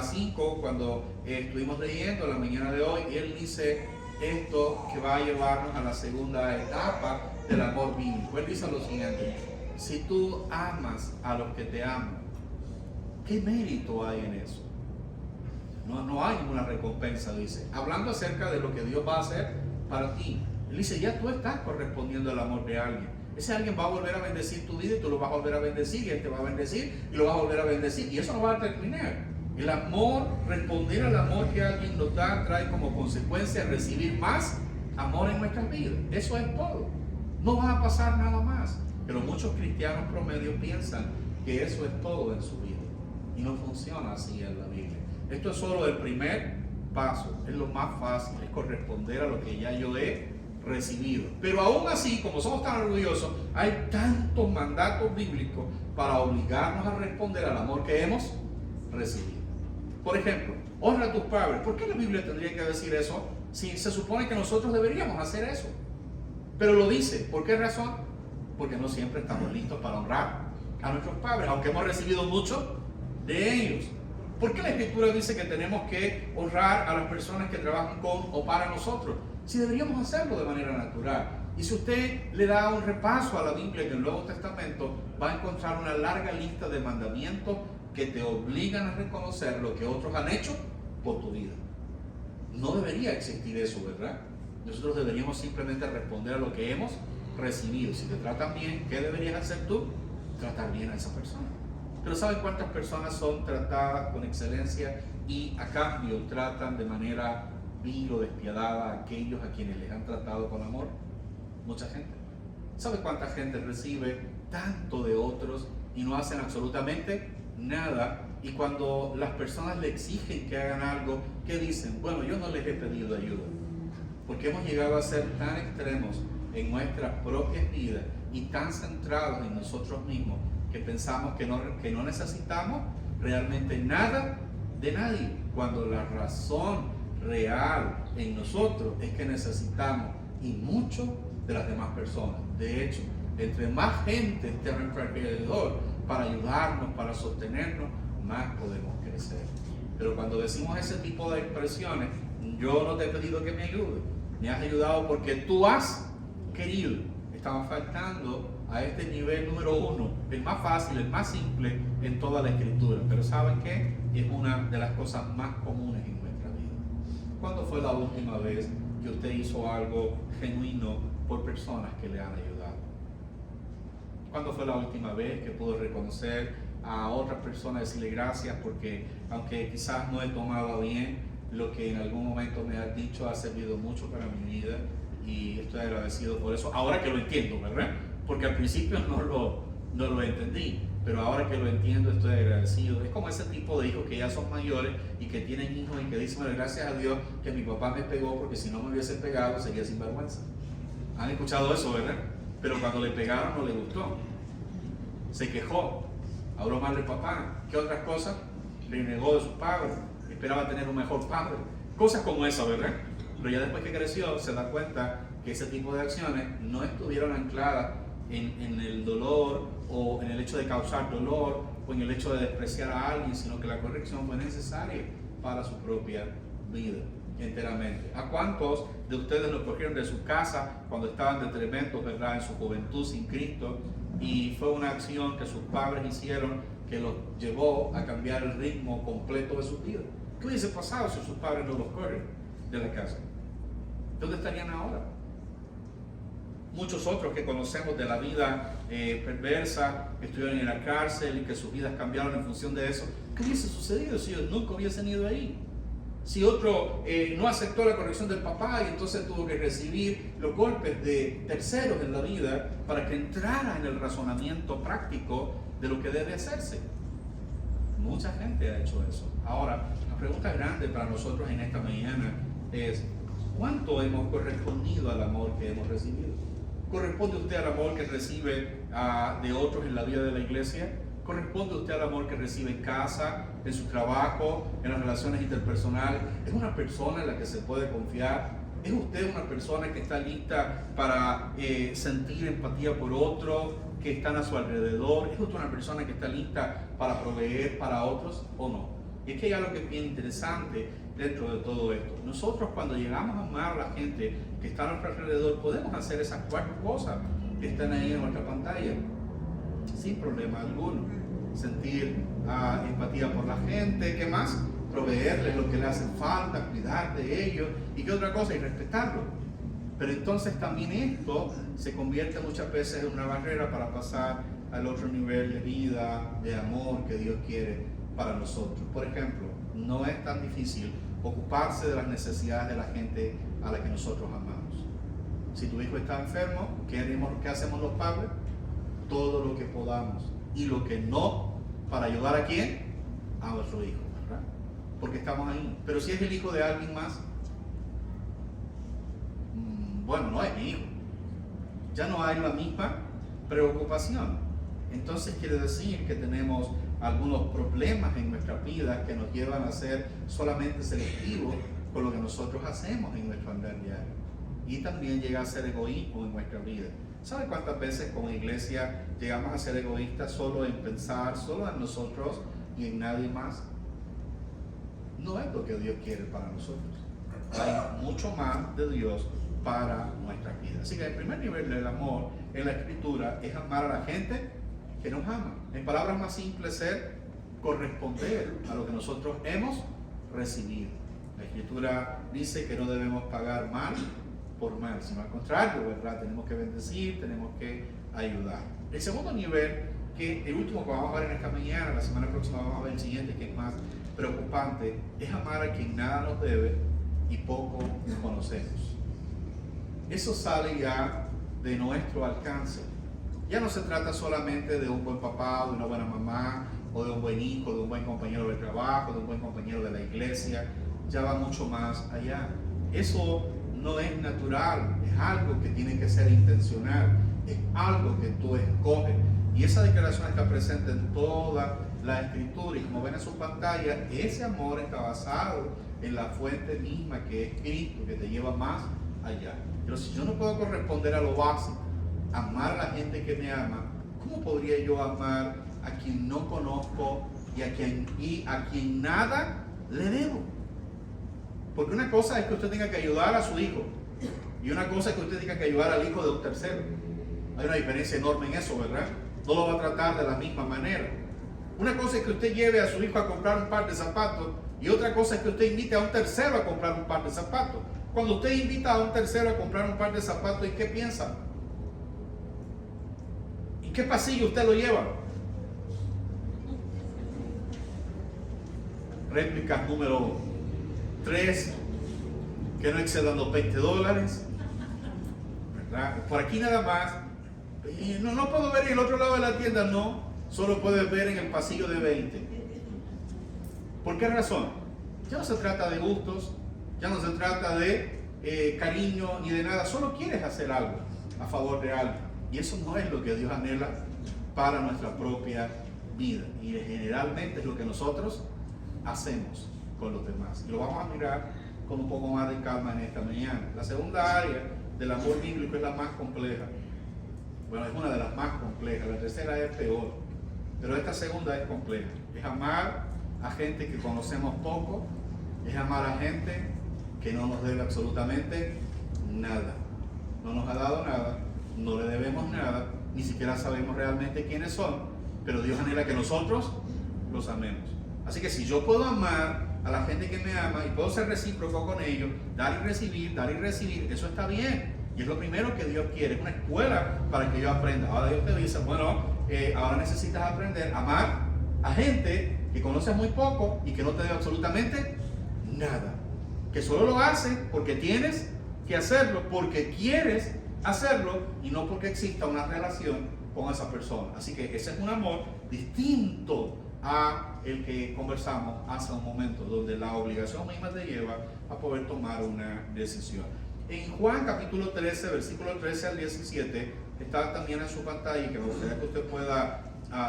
5, cuando estuvimos leyendo la mañana de hoy, y Él dice esto que va a llevarnos a la segunda etapa del amor bíblico. Él dice lo siguiente: si tú amas a los que te aman, ¿qué mérito hay en eso? No hay ninguna recompensa, dice. Hablando acerca de lo que Dios va a hacer para ti. Él dice, ya tú estás correspondiendo al amor de alguien. Ese alguien va a volver a bendecir tu vida y tú lo vas a volver a bendecir, y Él te va a bendecir y lo vas a volver a bendecir. Y eso no va a terminar. El amor, responder al amor que alguien nos da, trae como consecuencia recibir más amor en nuestras vidas. Eso es todo. No va a pasar nada más. Pero muchos cristianos promedios piensan que eso es todo en su vida. Y no funciona así en la Biblia. Esto es solo el primer paso. Es lo más fácil, es corresponder a lo que ya yo he recibido. Pero aún así, como somos tan orgullosos, hay tantos mandatos bíblicos para obligarnos a responder al amor que hemos recibido. Por ejemplo, honra a tus padres. ¿Por qué la Biblia tendría que decir eso si se supone que nosotros deberíamos hacer eso? Pero lo dice. ¿Por qué razón? Porque no siempre estamos listos para honrar a nuestros padres, aunque hemos recibido mucho de ellos. ¿Por qué la Escritura dice que tenemos que honrar a las personas que trabajan con o para nosotros? Si deberíamos hacerlo de manera natural. Y si usted le da un repaso a la Biblia en el Nuevo Testamento, va a encontrar una larga lista de mandamientos que te obligan a reconocer lo que otros han hecho por tu vida. No debería existir eso, ¿verdad? Nosotros deberíamos simplemente responder a lo que hemos recibido. Si te tratan bien, ¿qué deberías hacer tú? Tratar bien a esa persona. Pero ¿saben cuántas personas son tratadas con excelencia y a cambio tratan de manera vil o despiadada a aquellos a quienes les han tratado con amor? Mucha gente. ¿Sabe cuánta gente recibe tanto de otros y no hacen absolutamente nada? Y cuando las personas le exigen que hagan algo, ¿qué dicen? Bueno, yo no les he pedido ayuda. Porque hemos llegado a ser tan extremos en nuestras propias vidas y tan centrados en nosotros mismos que pensamos que no necesitamos realmente nada de nadie, cuando la razón real en nosotros es que necesitamos y mucho de las demás personas. De hecho, entre más gente esté a nuestro alrededor para ayudarnos, para sostenernos, más podemos crecer. Pero cuando decimos ese tipo de expresiones, yo no te he pedido que me ayudes, me has ayudado porque tú has querido, estamos faltando a este nivel número 1, el más fácil, el más simple en toda la Escritura. Pero ¿saben qué? Es una de las cosas más comunes en nuestra vida. ¿Cuándo fue la última vez que usted hizo algo genuino por personas que le han ayudado? ¿Cuándo fue la última vez que pudo reconocer a otras personas, decirle gracias porque aunque quizás no he tomado bien lo que en algún momento me has dicho, ha servido mucho para mi vida y estoy agradecido por eso? Ahora que lo entiendo, ¿verdad? Porque al principio no lo entendí, pero ahora que lo entiendo estoy agradecido. Es como ese tipo de hijos que ya son mayores y que tienen hijos y que dicen, bueno, gracias a Dios que mi papá me pegó, porque si no me hubiese pegado sería sinvergüenza. ¿Han escuchado eso, verdad? Pero cuando le pegaron no le gustó, se quejó, habló mal del papá. ¿Qué otras cosas? Le negó de sus padres. esperaba tener un mejor padre. Cosas como esa, ¿verdad? Pero ya después que creció se da cuenta que ese tipo de acciones no estuvieron ancladas en el dolor o en el hecho de causar dolor o en el hecho de despreciar a alguien, sino que la corrección fue necesaria para su propia vida enteramente. ¿A cuántos de ustedes lo cogieron de su casa cuando estaban de tremendos, ¿verdad?, en su juventud sin Cristo, y fue una acción que sus padres hicieron que los llevó a cambiar el ritmo completo de su vida? ¿Qué hubiese pasado si sus padres no los corren de la casa? ¿Dónde estarían ahora? Muchos otros que conocemos de la vida perversa, que estuvieron en la cárcel y que sus vidas cambiaron en función de eso. ¿Qué hubiese sucedido si ellos nunca hubiesen ido ahí? Si otro no aceptó la corrección del papá y entonces tuvo que recibir los golpes de terceros en la vida para que entrara en el razonamiento práctico de lo que debe hacerse. Mucha gente ha hecho eso. Ahora, la pregunta grande para nosotros en esta mañana es: ¿cuánto hemos correspondido al amor que hemos recibido? ¿Corresponde usted al amor que recibe de otros en la vida de la iglesia? ¿Corresponde usted al amor que recibe en casa, en su trabajo, en las relaciones interpersonales? ¿Es una persona en la que se puede confiar? ¿Es usted una persona que está lista para sentir empatía por otros que están a su alrededor? ¿Es usted una persona que está lista para proveer para otros o no? Y es que hay algo que es bien interesante dentro de todo esto. Nosotros, cuando llegamos a amar a la gente que está a nuestro alrededor, podemos hacer esas 4 cosas que están ahí en nuestra pantalla sin problema alguno. Sentir empatía por la gente. ¿Qué más? Proveerles lo que le hace falta, cuidar de ellos. ¿Y qué otra cosa? Y respetarlo. Pero entonces también esto se convierte muchas veces en una barrera para pasar al otro nivel de vida, de amor que Dios quiere para nosotros. Por ejemplo, no es tan difícil ocuparse de las necesidades de la gente a la que nosotros amamos. Si tu hijo está enfermo, ¿qué hacemos los padres? Todo lo que podamos y lo que no, para ayudar a quién, a nuestro hijo, ¿verdad? Porque estamos ahí. Pero si es el hijo de alguien más, bueno, no es mi hijo, ya no hay la misma preocupación. Entonces quiere decir que tenemos algunos problemas en nuestra vida que nos llevan a ser solamente selectivos con lo que nosotros hacemos en nuestro andar diario, y también llega a ser egoísmo en nuestra vida. ¿Sabe cuántas veces como iglesia llegamos a ser egoístas solo en pensar, solo en nosotros y en nadie más? No es lo que Dios quiere para nosotros. Hay mucho más de Dios para nuestras vidas. Así que el primer nivel del amor en la Escritura es amar a la gente que nos ama. En palabras más simples, ser corresponder a lo que nosotros hemos recibido. La Escritura dice que no debemos pagar mal por mal, sino al contrario, ¿verdad? Tenemos que bendecir, tenemos que ayudar. El segundo nivel, que el último que vamos a ver en esta mañana, la semana próxima vamos a ver el siguiente, que es más preocupante, es amar a quien nada nos debe y poco conocemos. Eso sale ya de nuestro alcance. Ya no se trata solamente de un buen papá, de una buena mamá, o de un buen hijo, de un buen compañero de trabajo, de un buen compañero de la iglesia. Ya va mucho más allá. Eso no es natural, es algo que tiene que ser intencional, es algo que tú escoges. Y esa declaración está presente en toda la Escritura. Y como ven en su pantalla, ese amor está basado en la fuente misma que es Cristo, que te lleva más allá. Pero si yo no puedo corresponder a lo básico, amar a la gente que me ama, ¿cómo podría yo amar a quien no conozco y a quien nada le debo? Porque una cosa es que usted tenga que ayudar a su hijo y una cosa es que usted tenga que ayudar al hijo de un tercero. Hay una diferencia enorme en eso, ¿verdad? No lo va a tratar de la misma manera. Una cosa es que usted lleve a su hijo a comprar un par de zapatos y otra cosa es que usted invite a un tercero a comprar un par de zapatos. Cuando usted invita a un tercero a comprar un par de zapatos, ¿y qué piensa? ¿En qué pasillo usted lo lleva? Réplicas número 3, que no excedan los $20, ¿verdad? Por aquí nada más. Y no puedo ver en el otro lado de la tienda, no. Solo puedes ver en el pasillo de 20. ¿Por qué razón? Ya no se trata de gustos, ya no se trata de cariño ni de nada. Solo quieres hacer algo a favor de alguien. Y eso no es lo que Dios anhela para nuestra propia vida. Y generalmente es lo que nosotros hacemos con los demás. Y lo vamos a mirar con un poco más de calma en esta mañana. La segunda área del amor bíblico es la más compleja. Bueno, es una de las más complejas. La tercera es peor, pero esta segunda es compleja. Es amar a gente que conocemos poco, es amar a gente que no nos debe absolutamente nada. No nos ha dado nada, no le debemos nada, ni siquiera sabemos realmente quiénes son, pero Dios anhela que nosotros los amemos. Así que si yo puedo amar a la gente que me ama y puedo ser recíproco con ellos, dar y recibir, eso está bien. Y es lo primero que Dios quiere, es una escuela para que yo aprenda. Ahora Dios te dice, bueno, ahora necesitas aprender a amar a gente que conoces muy poco y que no te debe absolutamente nada. Que solo lo hace porque tienes que hacerlo, porque quieres hacerlo y no porque exista una relación con esa persona. Así que ese es un amor distinto a el que conversamos hace un momento, donde la obligación misma te lleva a poder tomar una decisión. En Juan capítulo 13, versículo 13 al 17, está también en su pantalla, y que me gustaría que usted pueda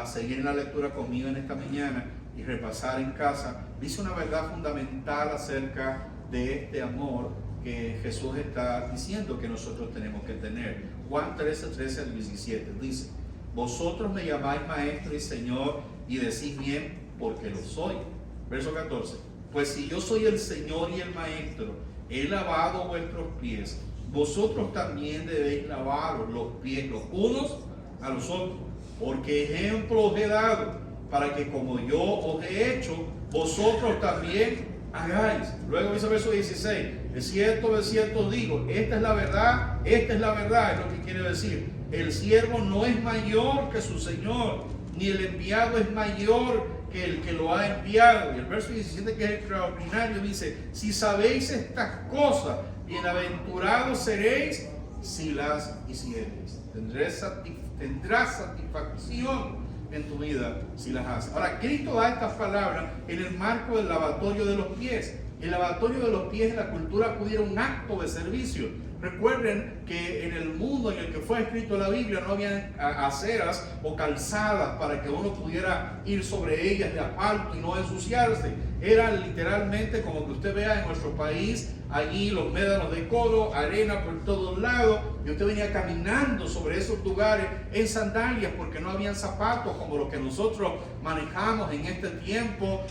seguir en la lectura conmigo en esta mañana y repasar en casa. Dice una verdad fundamental acerca de este amor que Jesús está diciendo que nosotros tenemos que tener. Juan 13, 13 al 17 dice: vosotros me llamáis maestro y señor y decís bien, porque lo soy. Verso 14: pues si yo soy el Señor y el maestro, he lavado vuestros pies, vosotros también debéis lavaros los pies los unos a los otros, porque ejemplo os he dado, para que como yo os he hecho, vosotros también hagáis. Luego dice el verso 16: de cierto os digo, esta es la verdad, es lo que quiere decir. El siervo no es mayor que su Señor, ni el enviado es mayor que el que lo ha enviado. Y el verso 17, que es extraordinario, dice: si sabéis estas cosas, bienaventurados seréis si las hiciereis. Tendrás satisfacción en tu vida si las haces. Ahora, Cristo da estas palabras en el marco del lavatorio de los pies. El lavatorio de los pies en la cultura judía era un acto de servicio. Recuerden que en el mundo en el que fue escrito la Biblia no había aceras o calzadas para que uno pudiera ir sobre ellas de asfalto y no ensuciarse. Era literalmente como que usted vea en nuestro país, allí los médanos de codo, arena por todos lados, y usted venía caminando sobre esos lugares en sandalias porque no habían zapatos como los que nosotros manejamos en este tiempo,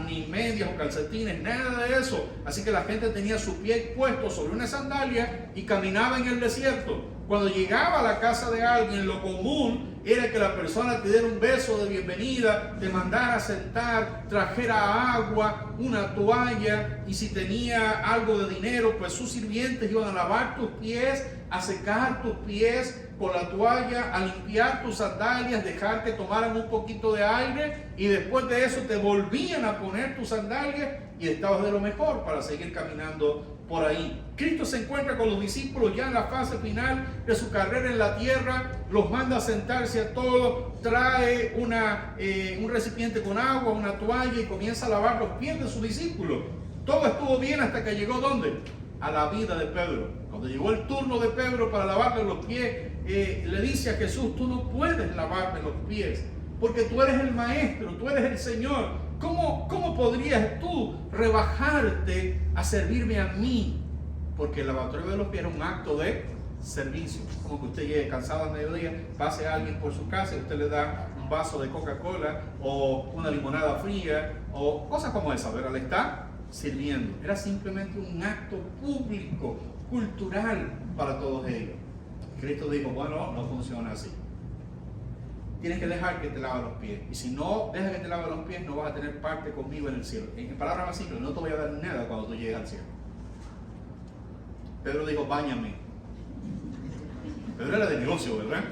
ni medias o calcetines, nada de eso. Así que la gente tenía su pie puesto sobre una sandalia y caminaba en el desierto. Cuando llegaba a la casa de alguien, lo común era que la persona te diera un beso de bienvenida, te mandara a sentar, trajera agua, una toalla, y si tenía algo de dinero, pues sus sirvientes iban a lavar tus pies, a secar tus pies con la toalla, a limpiar tus sandalias, dejar que tomaran un poquito de aire, y después de eso te volvían a poner tus sandalias y estabas de lo mejor para seguir caminando por ahí. Cristo se encuentra con los discípulos ya en la fase final de su carrera en la tierra, los manda a sentarse a todos, trae un recipiente con agua, una toalla, y comienza a lavar los pies de sus discípulos. Todo estuvo bien hasta que llegó ¿dónde? A la vida de Pedro. Cuando llegó el turno de Pedro para lavarle los pies, le dice a Jesús: tú no puedes lavarme los pies, porque tú eres el maestro, tú eres el Señor. ¿Cómo podrías tú rebajarte a servirme a mí? Porque el lavatorio de los pies era un acto de servicio. Como que usted llegue cansado al mediodía, pase a alguien por su casa y usted le da un vaso de Coca-Cola o una limonada fría o cosas como esa, ¿verdad? Le está sirviendo. Era simplemente un acto público, cultural para todos ellos. Cristo dijo: bueno, no funciona así. Tienes que dejar que te lave los pies. Y si no dejas que te lave los pies, no vas a tener parte conmigo en el cielo. En palabras más simples, no te voy a dar nada cuando tú llegues al cielo. Pedro dijo: báñame. Pedro era de negocio, ¿verdad?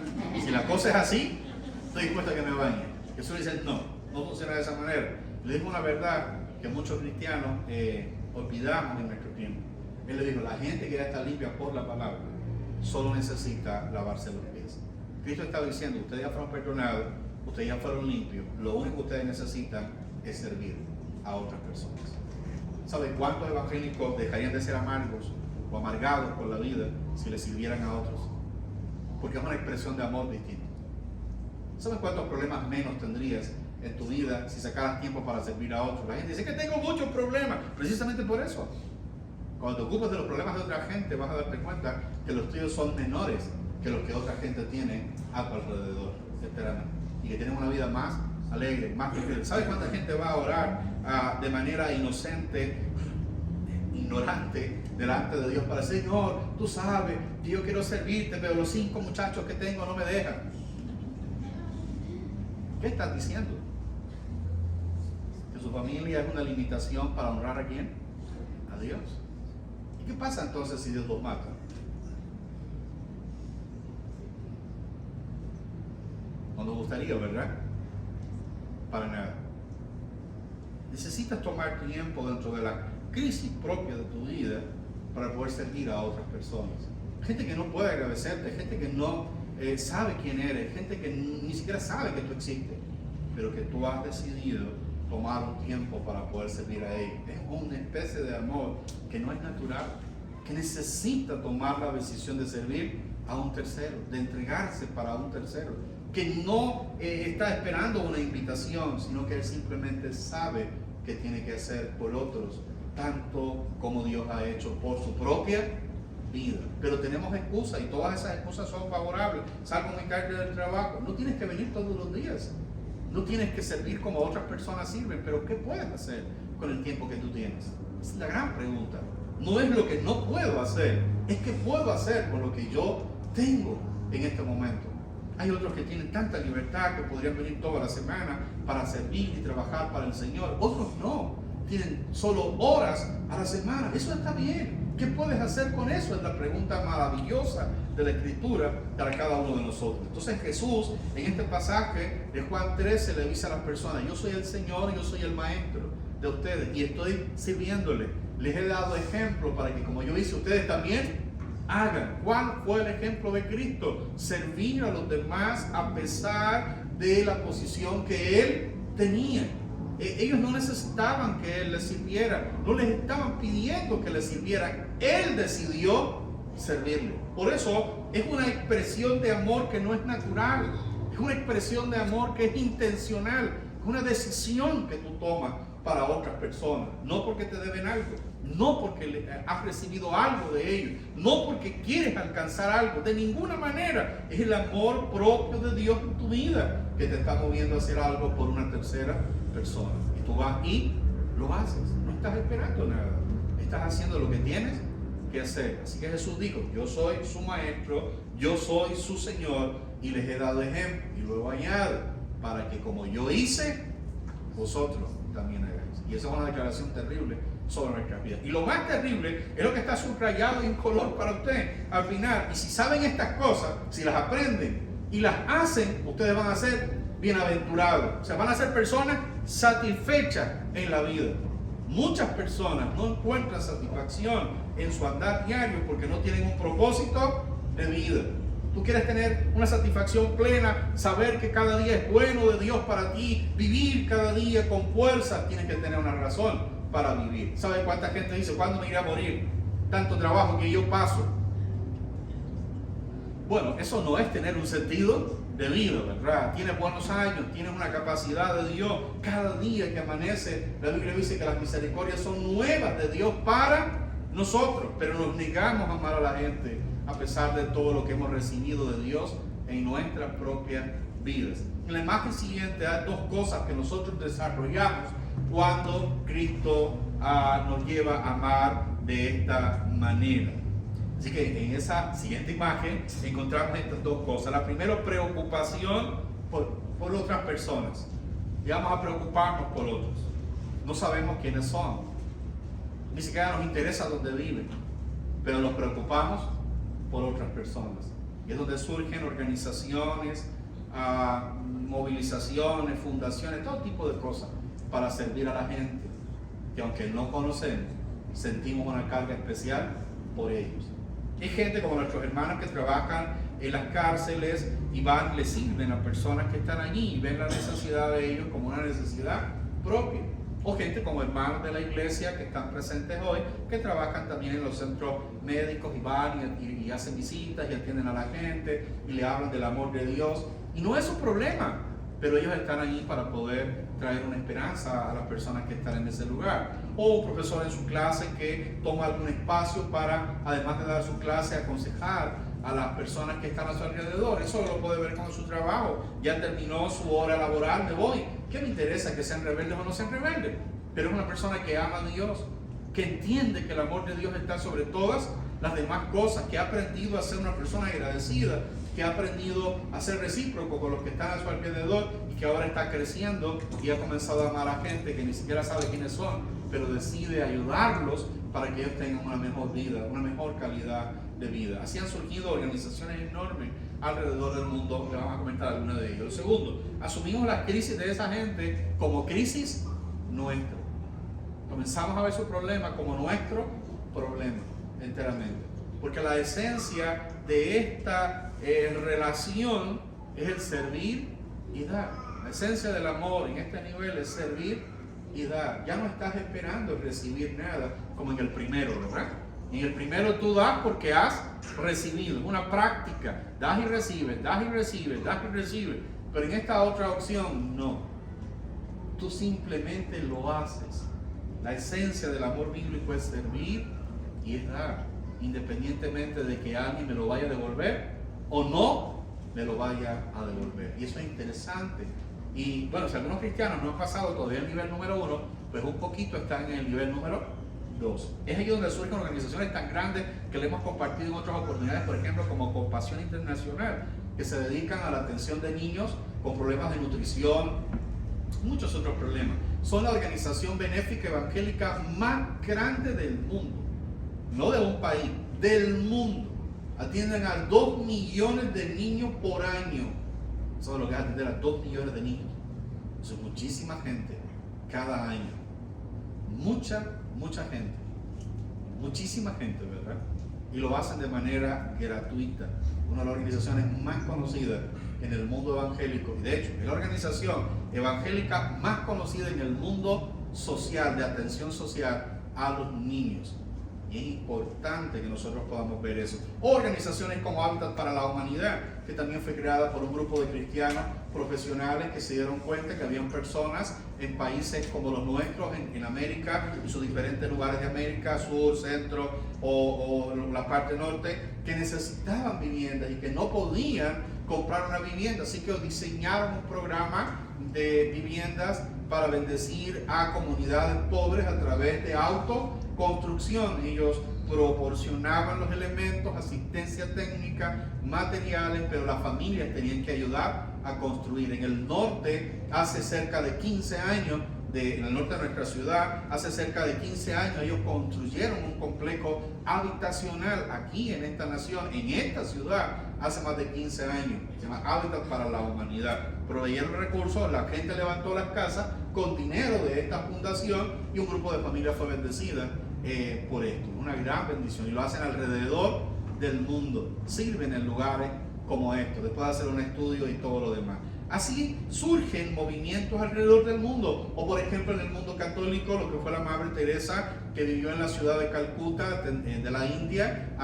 Si la cosa es así, estoy dispuesto a que me bañe. Jesús dice: no funciona de esa manera. Le dijo una verdad que muchos cristianos olvidamos en nuestro tiempo. Él le dijo: la gente que ya está limpia por la palabra solo necesita lavarse los pies. Cristo está diciendo: ustedes ya fueron perdonados, ustedes ya fueron limpios, lo único que ustedes necesitan es servir a otras personas. ¿Sabe cuántos evangélicos dejarían de ser amargos o amargados por la vida si le sirvieran a otros? Porque es una expresión de amor distinto. ¿Saben cuántos problemas menos tendrías en tu vida si sacaras tiempo para servir a otros. La gente dice que tengo muchos problemas, precisamente por eso. Cuando te ocupas de los problemas de otra gente, vas a darte cuenta que los tuyos son menores que los que otra gente tiene a tu alrededor, esperando. Y que tienen una vida más alegre, más feliz. ¿Sabes cuánta gente va a orar de manera inocente, ignorante, delante de Dios para decir, Señor, tú sabes que yo quiero servirte, pero los 5 muchachos que tengo no me dejan? ¿Qué estás diciendo? ¿Que su familia es una limitación para honrar a quién? A Dios. ¿Y qué pasa entonces si Dios los mata? No nos gustaría, ¿verdad? Para nada. Necesitas tomar tiempo dentro de la crisis propia de tu vida para poder servir a otras personas. Gente que no puede agradecerte, gente que no sabe quién eres, gente que ni siquiera sabe que tú existes, pero que tú has decidido tomar un tiempo para poder servir a ellos. Es una especie de amor que no es natural, que necesita tomar la decisión de servir a un tercero, de entregarse para un tercero, que no está esperando una invitación, sino que él simplemente sabe que tiene que hacer por otros, tanto como Dios ha hecho por su propia vida. Pero tenemos excusas y todas esas excusas son favorables. Salgo muy tarde del trabajo. No tienes que venir todos los días. No tienes que servir como otras personas sirven. Pero ¿qué puedes hacer con el tiempo que tú tienes? Es la gran pregunta. No es lo que no puedo hacer, es qué puedo hacer con lo que yo tengo en este momento. Hay otros que tienen tanta libertad que podrían venir toda la semana para servir y trabajar para el Señor. Otros no. Tienen solo horas a la semana. Eso está bien. ¿Qué puedes hacer con eso? Es la pregunta maravillosa de la Escritura para cada uno de nosotros. Entonces Jesús, en este pasaje de Juan 13, le dice a las personas, yo soy el Señor, yo soy el Maestro de ustedes y estoy sirviéndoles. Les he dado ejemplo para que como yo hice, ustedes también hagan. ¿Cuál fue el ejemplo de Cristo? Servir a los demás a pesar de la posición que Él tenía. Ellos no necesitaban que Él les sirviera, no les estaban pidiendo que les sirvieran. Él decidió servirle. Por eso es una expresión de amor que no es natural, es una expresión de amor que es intencional, es una decisión que tú tomas para otras personas, no porque te deben algo, no porque has recibido algo de ellos, no porque quieres alcanzar algo, de ninguna manera. Es el amor propio de Dios en tu vida que te está moviendo a hacer algo por una tercera persona. Y tú vas y lo haces, no estás esperando nada, estás haciendo lo que tienes que hacer. Así que Jesús dijo, yo soy su maestro, yo soy su Señor y les he dado ejemplo. Y luego añade, para que como yo hice, vosotros también hagáis. Y esa es una declaración terrible sobre nuestras vidas. Y lo más terrible es lo que está subrayado en color para usted al final. Y si saben estas cosas, si las aprenden y las hacen, ustedes van a ser bienaventurados. O sea, van a ser personas satisfechas en la vida. Muchas personas no encuentran satisfacción en su andar diario porque no tienen un propósito de vida. Tú quieres tener una satisfacción plena, saber que cada día es bueno de Dios para ti, vivir cada día con fuerza, tienes que tener una razón para vivir. ¿Sabes cuánta gente dice, cuándo me iré a morir? Tanto trabajo que yo paso. Bueno, eso no es tener un sentido de vida, ¿verdad? Tienes buenos años, tienes una capacidad de Dios. Cada día que amanece, la Biblia dice que las misericordias son nuevas de Dios para nosotros, pero nos negamos a amar a la gente a pesar de todo lo que hemos recibido de Dios en nuestras propias vidas. En la imagen siguiente hay dos cosas que nosotros desarrollamos cuando Cristo nos lleva a amar de esta manera. Así que en esa siguiente imagen encontramos estas dos cosas. La primera, preocupación por otras personas. Y vamos a preocuparnos por otros. No sabemos quiénes son. Ni siquiera nos interesa dónde viven. Pero nos preocupamos por otras personas. Y es donde surgen organizaciones, movilizaciones, fundaciones, todo tipo de cosas para servir a la gente. Que aunque no conocemos, sentimos una carga especial por ellos. Hay gente como nuestros hermanos que trabajan en las cárceles y van y le sirven a personas que están allí y ven la necesidad de ellos como una necesidad propia. O gente como hermanos de la iglesia que están presentes hoy, que trabajan también en los centros médicos y van y hacen visitas y atienden a la gente y le hablan del amor de Dios. Y no es un problema. pero ellos están allí para poder traer una esperanza a las personas que están en ese lugar. O un profesor en su clase que toma algún espacio para, además de dar su clase, aconsejar a las personas que están a su alrededor. Eso lo puede ver con su trabajo. Ya terminó su hora laboral, me voy. ¿Qué me interesa que sean rebeldes o no sean rebeldes? Pero es una persona que ama a Dios, que entiende que el amor de Dios está sobre todas las demás cosas, que ha aprendido a ser una persona agradecida, que ha aprendido a ser recíproco con los que están a su alrededor y que ahora está creciendo y ha comenzado a amar a gente que ni siquiera sabe quiénes son, pero decide ayudarlos para que ellos tengan una mejor vida, una mejor calidad de vida. Así han surgido organizaciones enormes alrededor del mundo, le vamos a comentar algunas de ellos. Segundo, asumimos las crisis de esa gente como crisis nuestra. Comenzamos a ver su problema como nuestro problema enteramente, porque la esencia de esta relación es el servir y dar. La esencia del amor en este nivel es servir y dar. Ya no estás esperando recibir nada como en el primero, ¿verdad? En el primero tú das porque has recibido, es una práctica, das y recibes, das y recibes, das y recibes, pero en esta otra opción no, tú simplemente lo haces. La esencia del amor bíblico es servir y es dar, independientemente de que alguien me lo vaya a devolver o no me lo vaya a devolver. Y eso es interesante. Y bueno, si algunos cristianos no han pasado todavía el nivel número 1, pues un poquito están en el nivel número 2. Es ahí donde surgen organizaciones tan grandes que le hemos compartido en otras oportunidades, por ejemplo, como Compasión Internacional, que se dedican a la atención de niños con problemas de nutrición, muchos otros problemas. Son la organización benéfica evangélica más grande del mundo, no de un país, del mundo. Atienden a 2 millones de niños por año. Eso es lo que es atender a 2 millones de niños. Eso es muchísima gente cada año. Mucha gente. Muchísima gente, ¿verdad? Y lo hacen de manera gratuita. Una de las organizaciones más conocidas en el mundo evangélico. Y de hecho, es la organización evangélica más conocida en el mundo social, de atención social a los niños. Y es importante que nosotros podamos ver eso. Organizaciones como Hábitat para la Humanidad, que también fue creada por un grupo de cristianos profesionales que se dieron cuenta que habían personas en países como los nuestros, en América, en sus diferentes lugares de América, sur, centro o la parte norte, que necesitaban viviendas y que no podían comprar una vivienda. Así que diseñaron un programa de viviendas para bendecir a comunidades pobres a través de autoconstrucción. Ellos proporcionaban los elementos, asistencia técnica, materiales, pero las familias tenían que ayudar a construir. En el norte, hace cerca de 15 años, en el norte de nuestra ciudad, hace cerca de 15 años, ellos construyeron un complejo habitacional aquí en esta nación, en esta ciudad, hace más de 15 años. Se llama Hábitat para la Humanidad. Proveyeron recursos, la gente levantó las casas con dinero de esta fundación y un grupo de familias fue bendecida por esto. Una gran bendición, y lo hacen alrededor del mundo. Sirven en lugares como estos, después de hacer un estudio y todo lo demás. Así surgen movimientos alrededor del mundo, o por ejemplo en el mundo católico, lo que fue la Madre Teresa, que vivió en la ciudad de Calcuta, de la India,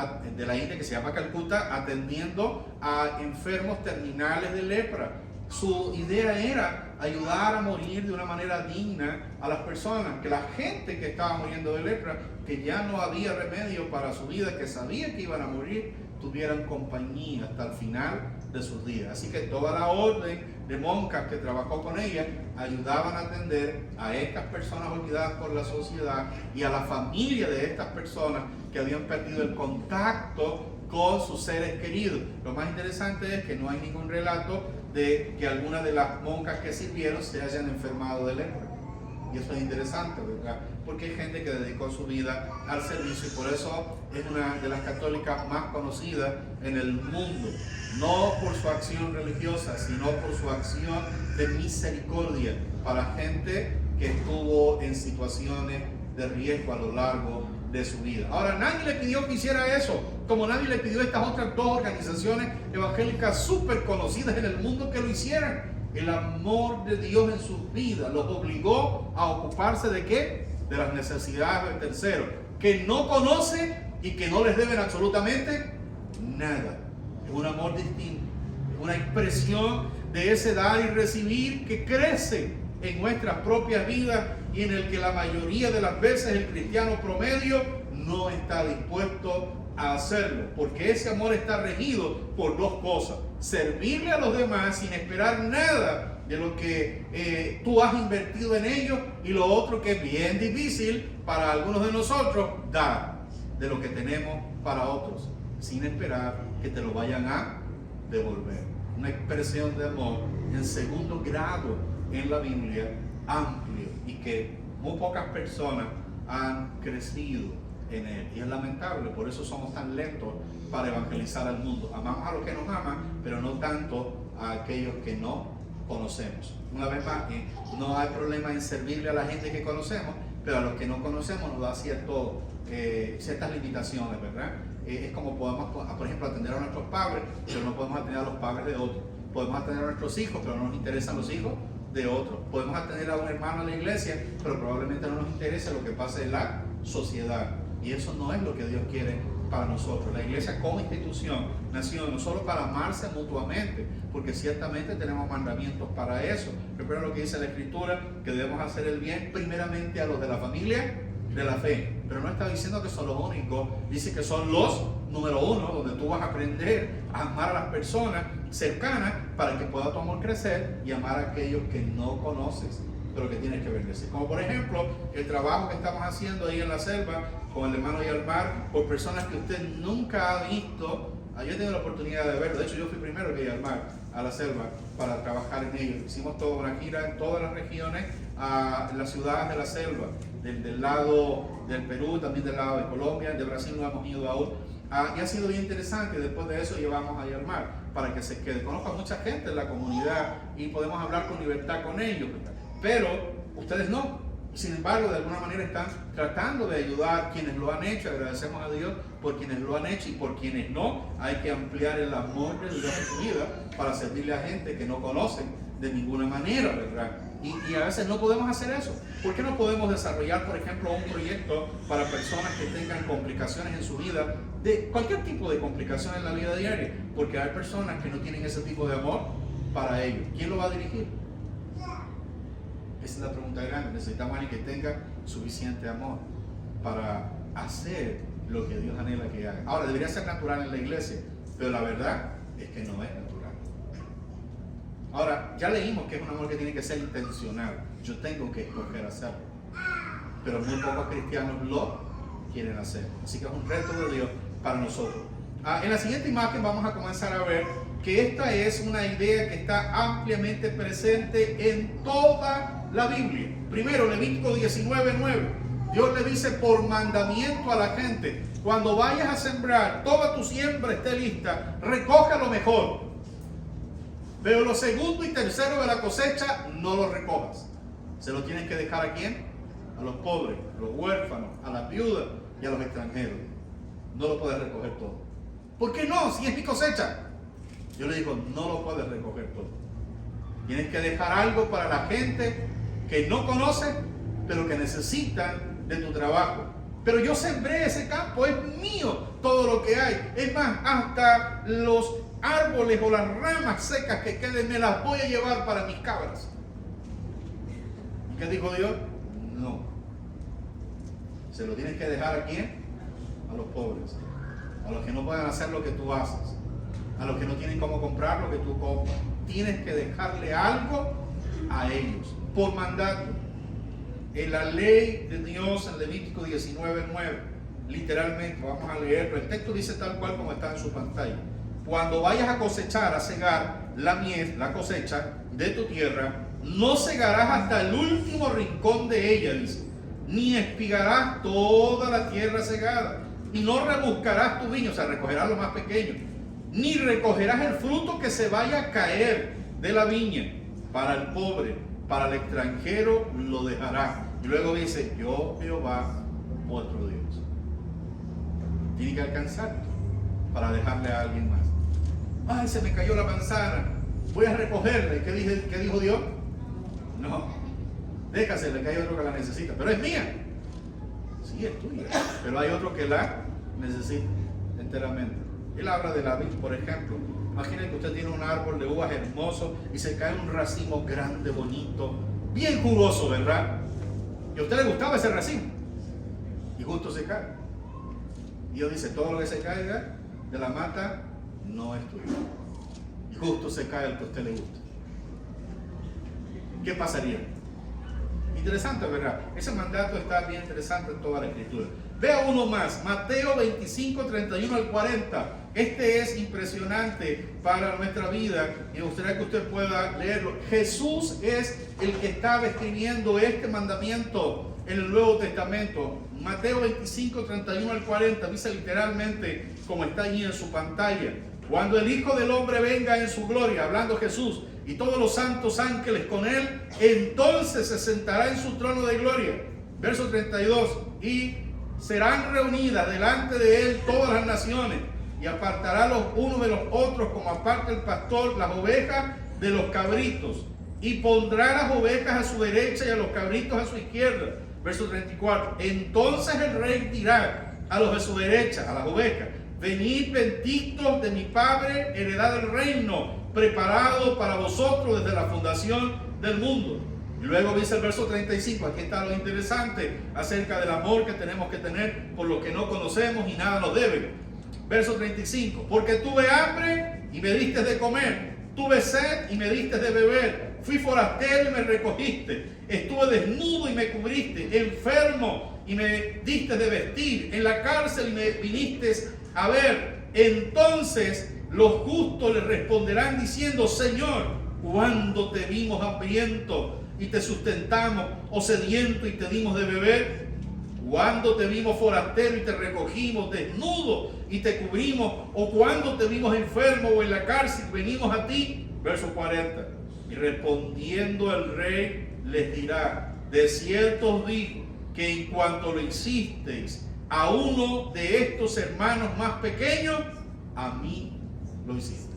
que se llama Calcuta, atendiendo a enfermos terminales de lepra. Su idea era ayudar a morir de una manera digna a las personas, que la gente que estaba muriendo de lepra, que ya no había remedio para su vida, que sabía que iban a morir, tuvieran compañía hasta el final de sus días. Así que toda la orden de monjas que trabajó con ella ayudaban a atender a estas personas olvidadas por la sociedad y a la familia de estas personas que habían perdido el contacto con sus seres queridos. Lo más interesante es que no hay ningún relato de que alguna de las monjas que sirvieron se hayan enfermado de lepra. Y eso es interesante, ¿verdad? Porque hay gente que dedicó su vida al servicio y por eso es una de las católicas más conocidas en el mundo. No por su acción religiosa, sino por su acción de misericordia para gente que estuvo en situaciones de riesgo a lo largo de su vida. Ahora, nadie le pidió que hiciera eso, como nadie le pidió a estas otras 2 organizaciones evangélicas súper conocidas en el mundo que lo hicieran. El amor de Dios en sus vidas los obligó a ocuparse ¿de qué? De las necesidades del tercero, que no conoce y que no les deben absolutamente nada. Es un amor distinto, es una expresión de ese dar y recibir que crece en nuestras propias vidas y en el que la mayoría de las veces el cristiano promedio no está dispuesto a hacerlo, porque ese amor está regido por dos cosas: servirle a los demás sin esperar nada de lo que tú has invertido en ellos, y lo otro, que es bien difícil para algunos de nosotros, dar de lo que tenemos para otros sin esperar que te lo vayan a devolver. Una expresión de amor en segundo grado en la Biblia, amplio, y que muy pocas personas han crecido en él, y es lamentable. Por eso somos tan lentos para evangelizar al mundo. Amamos a los que nos aman, pero no tanto a aquellos que no conocemos. Una vez más, no hay problema en servirle a la gente que conocemos, pero a los que no conocemos nos da ciertas limitaciones, ¿verdad? Es como podemos, por ejemplo, atender a nuestros padres, pero no podemos atender a los padres de otros. Podemos atender a nuestros hijos, pero no nos interesan los hijos de otros. Podemos atender a un hermano en la iglesia, pero probablemente no nos interesa lo que pasa en la sociedad. Y eso no es lo que Dios quiere para nosotros. La iglesia como institución nació no solo para amarse mutuamente, porque ciertamente tenemos mandamientos para eso. Recuerda lo que dice la Escritura, que debemos hacer el bien primeramente a los de la familia de la fe. Pero no está diciendo que son los únicos, dice que son los número uno, donde tú vas a aprender a amar a las personas cercanas para que pueda tu amor crecer y amar a aquellos que no conoces, pero que tienes que bendecir. Como por ejemplo, el trabajo que estamos haciendo ahí en la selva con el hermano Yalmar, por personas que usted nunca ha visto. Yo he tenido la oportunidad de verlo. De hecho, yo fui primero que Yalmar a la selva para trabajar en ello. Hicimos toda una gira en todas las regiones, en las ciudades de la selva, del lado del Perú, también del lado de Colombia, de Brasil no hemos ido aún. Y ha sido bien interesante. Después de eso llevamos a Yalmar para que se quede. Conozco a mucha gente en la comunidad y podemos hablar con libertad con ellos, ¿verdad? Pero ustedes no. Sin embargo, de alguna manera están tratando de ayudar quienes lo han hecho. Agradecemos a Dios por quienes lo han hecho, y por quienes no, hay que ampliar el amor de Dios en su vida para servirle a gente que no conocen de ninguna manera, ¿verdad? Y a veces no podemos hacer eso. ¿Por qué no podemos desarrollar, por ejemplo, un proyecto para personas que tengan complicaciones en su vida, de cualquier tipo de complicación en la vida diaria? Porque hay personas que no tienen ese tipo de amor para ellos. ¿Quién lo va a dirigir? Esa es la pregunta grande. Necesitamos a alguien que tenga suficiente amor para hacer lo que Dios anhela que haga. Ahora, debería ser natural en la iglesia, pero la verdad es que no es natural. Ahora, ya leímos que es un amor que tiene que ser intencional. Yo tengo que escoger hacerlo. Pero muy pocos cristianos lo quieren hacer. Así que es un reto de Dios para nosotros. En la siguiente imagen vamos a comenzar a ver que esta es una idea que está ampliamente presente en toda la Biblia. Primero, Levítico 19:9. Dios le dice por mandamiento a la gente: cuando vayas a sembrar, toda tu siembra esté lista, recoge lo mejor. Pero lo segundo y tercero de la cosecha, no lo recojas. ¿Se lo tienes que dejar a quién? A los pobres, a los huérfanos, a las viudas y a los extranjeros. No lo puedes recoger todo. ¿Por qué no? Si es mi cosecha. Yo le digo, no lo puedes recoger todo. Tienes que dejar algo para la gente que no conoce, pero que necesitan de tu trabajo. Pero yo sembré ese campo, es mío todo lo que hay. Es más, hasta los árboles o las ramas secas que queden me las voy a llevar para mis cabras. ¿Y qué dijo Dios? No. ¿Se lo tienes que dejar a quién? A los pobres, a los que no pueden hacer lo que tú haces, a los que no tienen cómo comprar lo que tú compras. Tienes que dejarle algo a ellos, por mandato. En la ley de Dios, en Levítico 19:9, literalmente, vamos a leerlo. El texto dice tal cual como está en su pantalla: cuando vayas a cosechar, a cegar la mies, la cosecha de tu tierra, no cegarás hasta el último rincón de ella, dice, ni espigarás toda la tierra cegada, y no rebuscarás tu viña, o sea, recogerás lo más pequeño, ni recogerás el fruto que se vaya a caer de la viña. Para el pobre, para el extranjero lo dejará. Y luego dice: yo, Jehová, vuestro Dios. Tiene que alcanzar para dejarle a alguien más. Ay, se me cayó la manzana, voy a recogerla. ¿Y qué dijo Dios? No, déjasela, que hay otro que la necesita. Pero es mía. Sí, es tuya, pero hay otro que la necesita enteramente. Él habla de la vid, por ejemplo. Imaginen que usted tiene un árbol de uvas hermoso y se cae un racimo grande, bonito, bien jugoso, ¿verdad? Y a usted le gustaba ese racimo. Y justo se cae. Y Dios dice, todo lo que se caiga de la mata no es tuyo. Y justo se cae el que a usted le gusta. ¿Qué pasaría? Interesante, ¿verdad? Ese mandato está bien interesante en toda la Escritura. Vea uno más, Mateo 25, 31 al 40. Este es impresionante para nuestra vida y me gustaría que usted pueda leerlo. Jesús es el que está describiendo este mandamiento en el Nuevo Testamento. Mateo 25, 31 al 40, dice literalmente como está allí en su pantalla. Cuando el Hijo del Hombre venga en su gloria, hablando Jesús, y todos los santos ángeles con él, entonces se sentará en su trono de gloria. Verso 32, y serán reunidas delante de él todas las naciones, y apartará los unos de los otros como aparta el pastor las ovejas de los cabritos, y pondrá las ovejas a su derecha y a los cabritos a su izquierda. Verso 34, entonces el rey dirá a los de su derecha, a las ovejas, venid benditos de mi Padre, heredad del reino preparado para vosotros desde la fundación del mundo. Y luego dice el verso 35, aquí está lo interesante acerca del amor que tenemos que tener por lo que no conocemos y nada nos debe. Verso 35, porque tuve hambre y me diste de comer, tuve sed y me diste de beber, fui forastero y me recogiste, estuve desnudo y me cubriste, enfermo y me diste de vestir, en la cárcel y me viniste a ver. Entonces los justos le responderán diciendo, Señor, ¿cuándo te vimos hambriento y te sustentamos, o sediento y te dimos de beber? ¿Cuándo te vimos forastero y te recogimos, desnudo y te cubrimos? ¿O cuándo te vimos enfermo o en la cárcel y venimos a ti? Verso 40. Y respondiendo el rey les dirá, de cierto os digo que en cuanto lo hicisteis a uno de estos hermanos más pequeños, a mí lo hiciste.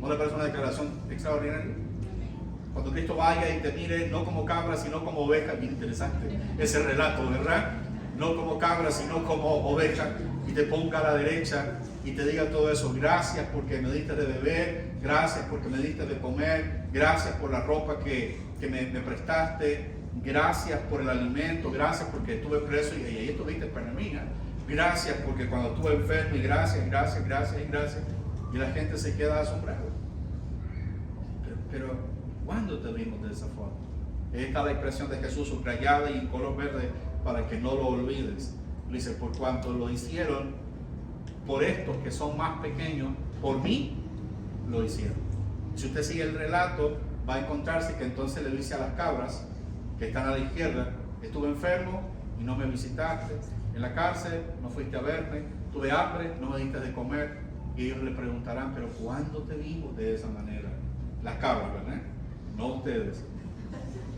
¿No le parece una declaración extraordinaria? Cuando Cristo vaya y te mire no como cabra sino como oveja, bien interesante ese relato, ¿verdad? No como cabra sino como oveja, y te ponga a la derecha y te diga todo eso, gracias porque me diste de beber, gracias porque me diste de comer, gracias por la ropa que me prestaste, gracias por el alimento, gracias porque estuve preso y ahí estuviste para mí, ¿eh? Gracias porque cuando estuve enfermo, y gracias. Y la gente se queda asombrada. Pero ¿cuándo te vimos de esa forma? Esta es la expresión de Jesús subrayada y en color verde para que no lo olvides. Dice, por cuanto lo hicieron por estos que son más pequeños, por mí lo hicieron. Si usted sigue el relato, va a encontrarse que entonces le dice a las cabras que están a la izquierda, estuve enfermo y no me visitaste, en la cárcel no fuiste a verme, tuve hambre, no me diste de comer. Y ellos le preguntarán, pero ¿cuándo te vimos de esa manera? Las cabras, ¿verdad? No ustedes,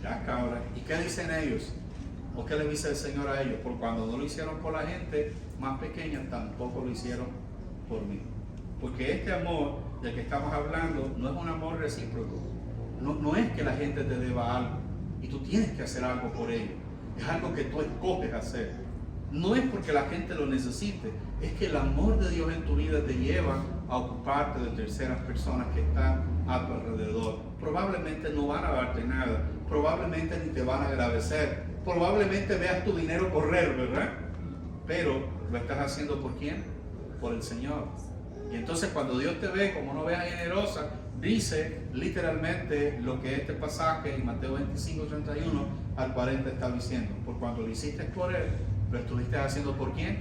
las cabras. ¿Y qué dicen ellos? ¿O qué le dice el Señor a ellos? Por cuando no lo hicieron por la gente más pequeña, tampoco lo hicieron por mí. Porque este amor del que estamos hablando no es un amor recíproco. No es que la gente te deba algo y tú tienes que hacer algo por ello. Es algo que tú escoges hacer. No es porque la gente lo necesite, es que el amor de Dios en tu vida te lleva a ocuparte de terceras personas que están a tu alrededor. Probablemente no van a darte nada, probablemente ni te van a agradecer, probablemente veas tu dinero correr, ¿verdad? Pero lo estás haciendo ¿por quién? Por el Señor. Y entonces cuando Dios te ve como una oveja generosa, dice literalmente lo que este pasaje en Mateo 25, 31 al 40 está diciendo. Por cuando lo hiciste por Él, lo estuviste haciendo ¿por quién?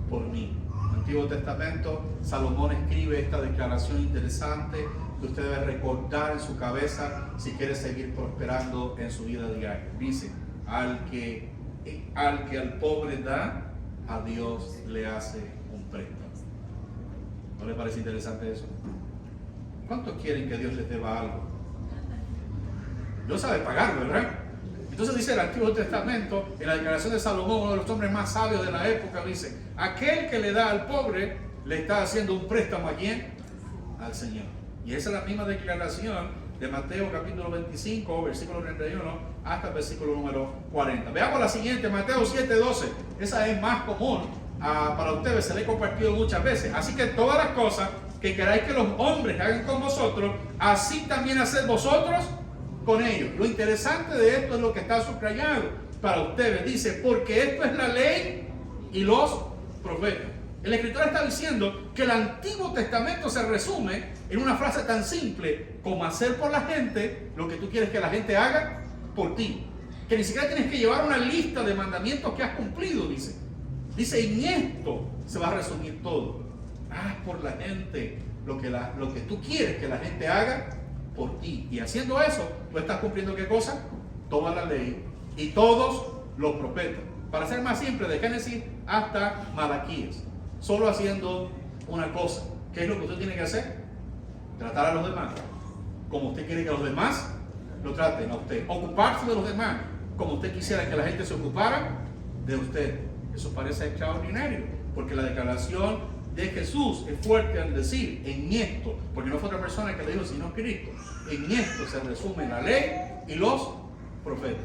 Por mí. En el Antiguo Testamento, Salomón escribe esta declaración interesante que usted debe recordar en su cabeza si quiere seguir prosperando en su vida diaria. Dice, al que al pobre da, a Dios le hace un préstamo. ¿No le parece interesante eso? ¿Cuántos quieren que Dios les deba algo? Dios sabe pagar, ¿verdad? Entonces dice el Antiguo Testamento, en la declaración de Salomón, uno de los hombres más sabios de la época, dice, aquel que le da al pobre, le está haciendo un préstamo ¿a quién? Al Señor. Y esa es la misma declaración de Mateo capítulo 25, versículo 31, hasta el versículo número 40. Veamos la siguiente, Mateo 7:12. Esa es más común. para ustedes, se le he compartido muchas veces. Así que todas las cosas que queráis que los hombres hagan con vosotros, así también haced vosotros con ellos. Lo interesante de esto es lo que está subrayado para ustedes. Dice, porque esto es la ley y los profetas. El escritor está diciendo que el Antiguo Testamento se resume en una frase tan simple como hacer por la gente lo que tú quieres que la gente haga por ti. Que ni siquiera tienes que llevar una lista de mandamientos que has cumplido, dice. Dice, en esto se va a resumir todo. Haz por la gente lo que tú quieres que la gente haga por ti. Y haciendo eso, tú estás cumpliendo ¿qué cosa? Toda la ley y todos los profetas. Para ser más simple, de Génesis hasta Malaquías. Solo haciendo una cosa. ¿Qué es lo que usted tiene que hacer? Tratar a los demás como usted quiere que los demás lo traten a usted. Ocuparse de los demás como usted quisiera que la gente se ocupara de usted. Eso parece extraordinario, porque la declaración de Jesús es fuerte al decir, en esto, porque no fue otra persona que le dijo, sino Cristo, en esto se resume la ley y los profetas.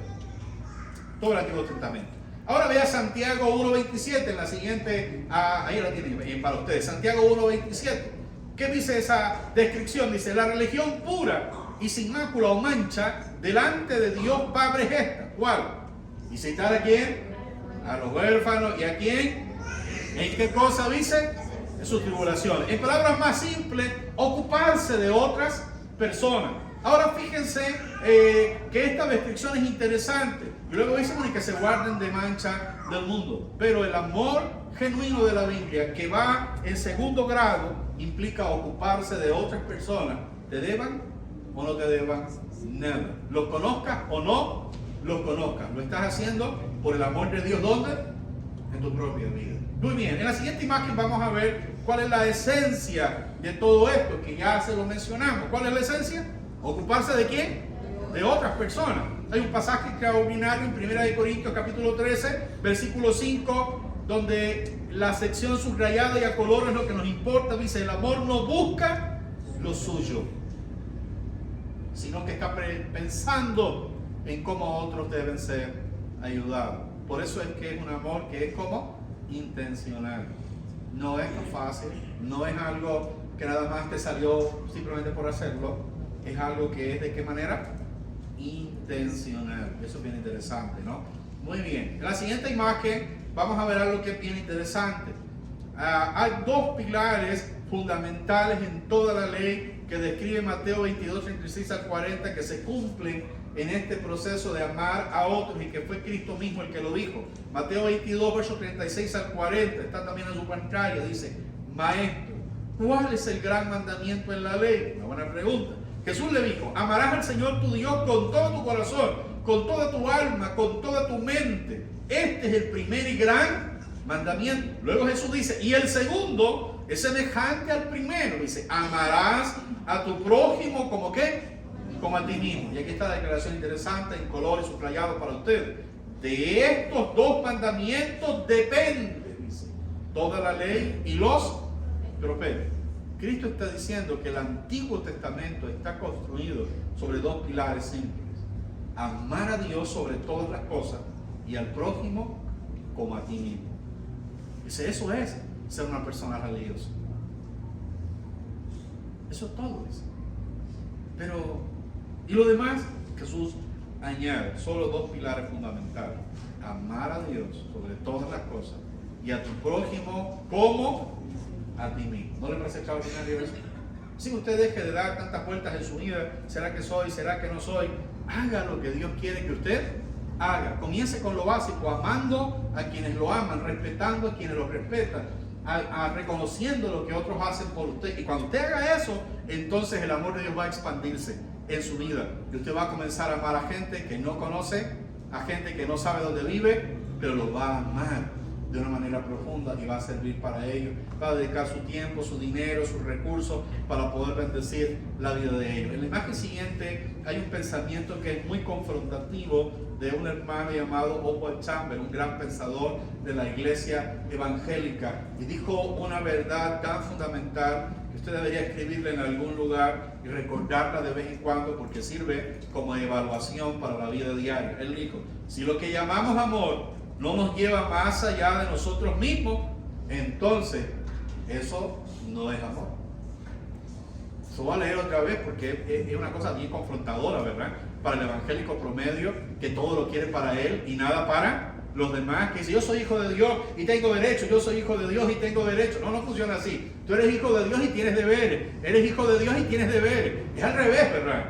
Todo el Antiguo Testamento. Ahora vea Santiago 1.27 en la siguiente, ahí la tienen para ustedes, Santiago 1.27. ¿Qué dice esa descripción? Dice, la religión pura y sin mácula o mancha delante de Dios Padre es esta. ¿Cuál? ¿Visitar a quién? A los huérfanos. ¿Y a quién? ¿En qué cosa dice? En sus tribulaciones. En palabras más simples, ocuparse de otras personas. Ahora fíjense que esta descripción es interesante. Y luego dice que se guarden de mancha del mundo. Pero el amor genuino de la Biblia, que va en segundo grado, implica ocuparse de otras personas. ¿Te deban o no te deban? Nada. ¿Los conozcas o no los conozcas? Lo estás haciendo por el amor de Dios. ¿Dónde? En tu propia vida. Muy bien. En la siguiente imagen vamos a ver cuál es la esencia de todo esto, que ya se lo mencionamos. ¿Cuál es la esencia? ¿Ocuparse de quién? De otras personas. Hay un pasaje extraordinario en 1 Corintios capítulo 13, versículo 5, donde la sección subrayada y a color es lo que nos importa. Dice, el amor no busca lo suyo, sino que está pensando en cómo otros deben ser ayudados. Por eso es que es un amor que es como intencional. No es tan fácil, no es algo que nada más te salió simplemente por hacerlo. Es algo que es ¿de qué manera? Intencional. Eso es bien interesante, ¿no? Muy bien. En la siguiente imagen vamos a ver algo que es bien interesante. Hay dos pilares fundamentales en toda la ley que describe Mateo 22, 36 al 40 que se cumplen en este proceso de amar a otros y que fue Cristo mismo el que lo dijo. Mateo 22, versos 36 al 40, está también en su pantalla, dice, Maestro, ¿cuál es el gran mandamiento en la ley? Una buena pregunta. Jesús le dijo, amarás al Señor tu Dios con todo tu corazón, con toda tu alma, con toda tu mente. Este es el primer y gran mandamiento. Luego Jesús dice, y el segundo es semejante al primero. Dice, amarás a tu prójimo como ¿qué? Como a ti mismo. Y aquí está la declaración interesante en colores subrayados para ustedes. De estos dos mandamientos depende, dice, toda la ley y los profetas. Cristo está diciendo que el Antiguo Testamento está construido sobre dos pilares simples. Amar a Dios sobre todas las cosas y al prójimo como a ti mismo. Dice, eso es ser una persona religiosa. Eso es todo, dice. Pero, ¿y lo demás? Jesús añade solo dos pilares fundamentales. Amar a Dios sobre todas las cosas y a tu prójimo como a ti mismo. ¿No le parece extraordinario eso? Si usted deje de dar tantas vueltas en su vida, ¿será que soy? ¿Será que no soy? Haga lo que Dios quiere que usted haga. Comience con lo básico, amando a quienes lo aman, respetando a quienes lo respetan, reconociendo lo que otros hacen por usted. Y cuando usted haga eso, entonces el amor de Dios va a expandirse en su vida. Y usted va a comenzar a amar a gente que no conoce, a gente que no sabe dónde vive, pero lo va a amar de una manera profunda y va a servir para ellos. Va a dedicar su tiempo, su dinero, sus recursos para poder bendecir la vida de ellos. En la imagen siguiente hay un pensamiento que es muy confrontativo de un hermano llamado Oswald Chambers, un gran pensador de la iglesia evangélica, y dijo una verdad tan fundamental que usted debería escribirla en algún lugar y recordarla de vez en cuando porque sirve como evaluación para la vida diaria. Él dijo, si lo que llamamos amor no nos lleva más allá de nosotros mismos, entonces eso no es amor. Eso voy a leer otra vez porque es una cosa bien confrontadora, ¿verdad? Para el evangélico promedio, que todo lo quiere para él y nada para los demás, que si yo soy hijo de Dios y tengo derecho, yo soy hijo de Dios y tengo derecho. No, no funciona así. Tú eres hijo de Dios y tienes deberes. Eres hijo de Dios y tienes deberes. Es al revés, ¿verdad?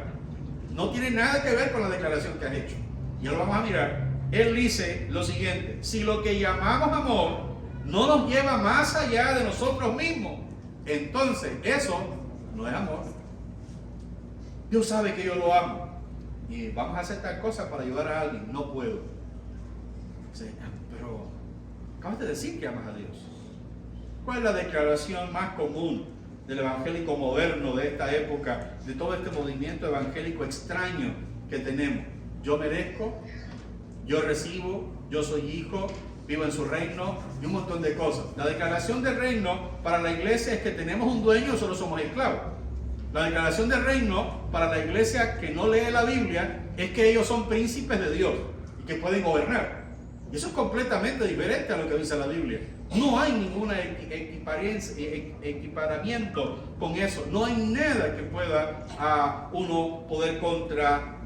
No tiene nada que ver con la declaración que has hecho. Ya lo vamos a mirar. Él dice lo siguiente: si lo que llamamos amor no nos lleva más allá de nosotros mismos, entonces eso no es amor. Dios sabe que yo lo amo y vamos a hacer tal cosa para ayudar a alguien. No puedo. Pero acabas de decir que amas a Dios. ¿Cuál es la declaración más común del evangélico moderno de esta época, de todo este movimiento evangélico extraño que tenemos? Yo merezco, yo recibo, yo soy hijo, vivo en su reino y un montón de cosas. La declaración del reino para la iglesia es que tenemos un dueño y solo somos esclavos. La declaración del reino para la iglesia que no lee la Biblia es que ellos son príncipes de Dios y que pueden gobernar. Y eso es completamente diferente a lo que dice la Biblia. No hay ningún equiparamiento con eso. No hay nada que pueda uno poder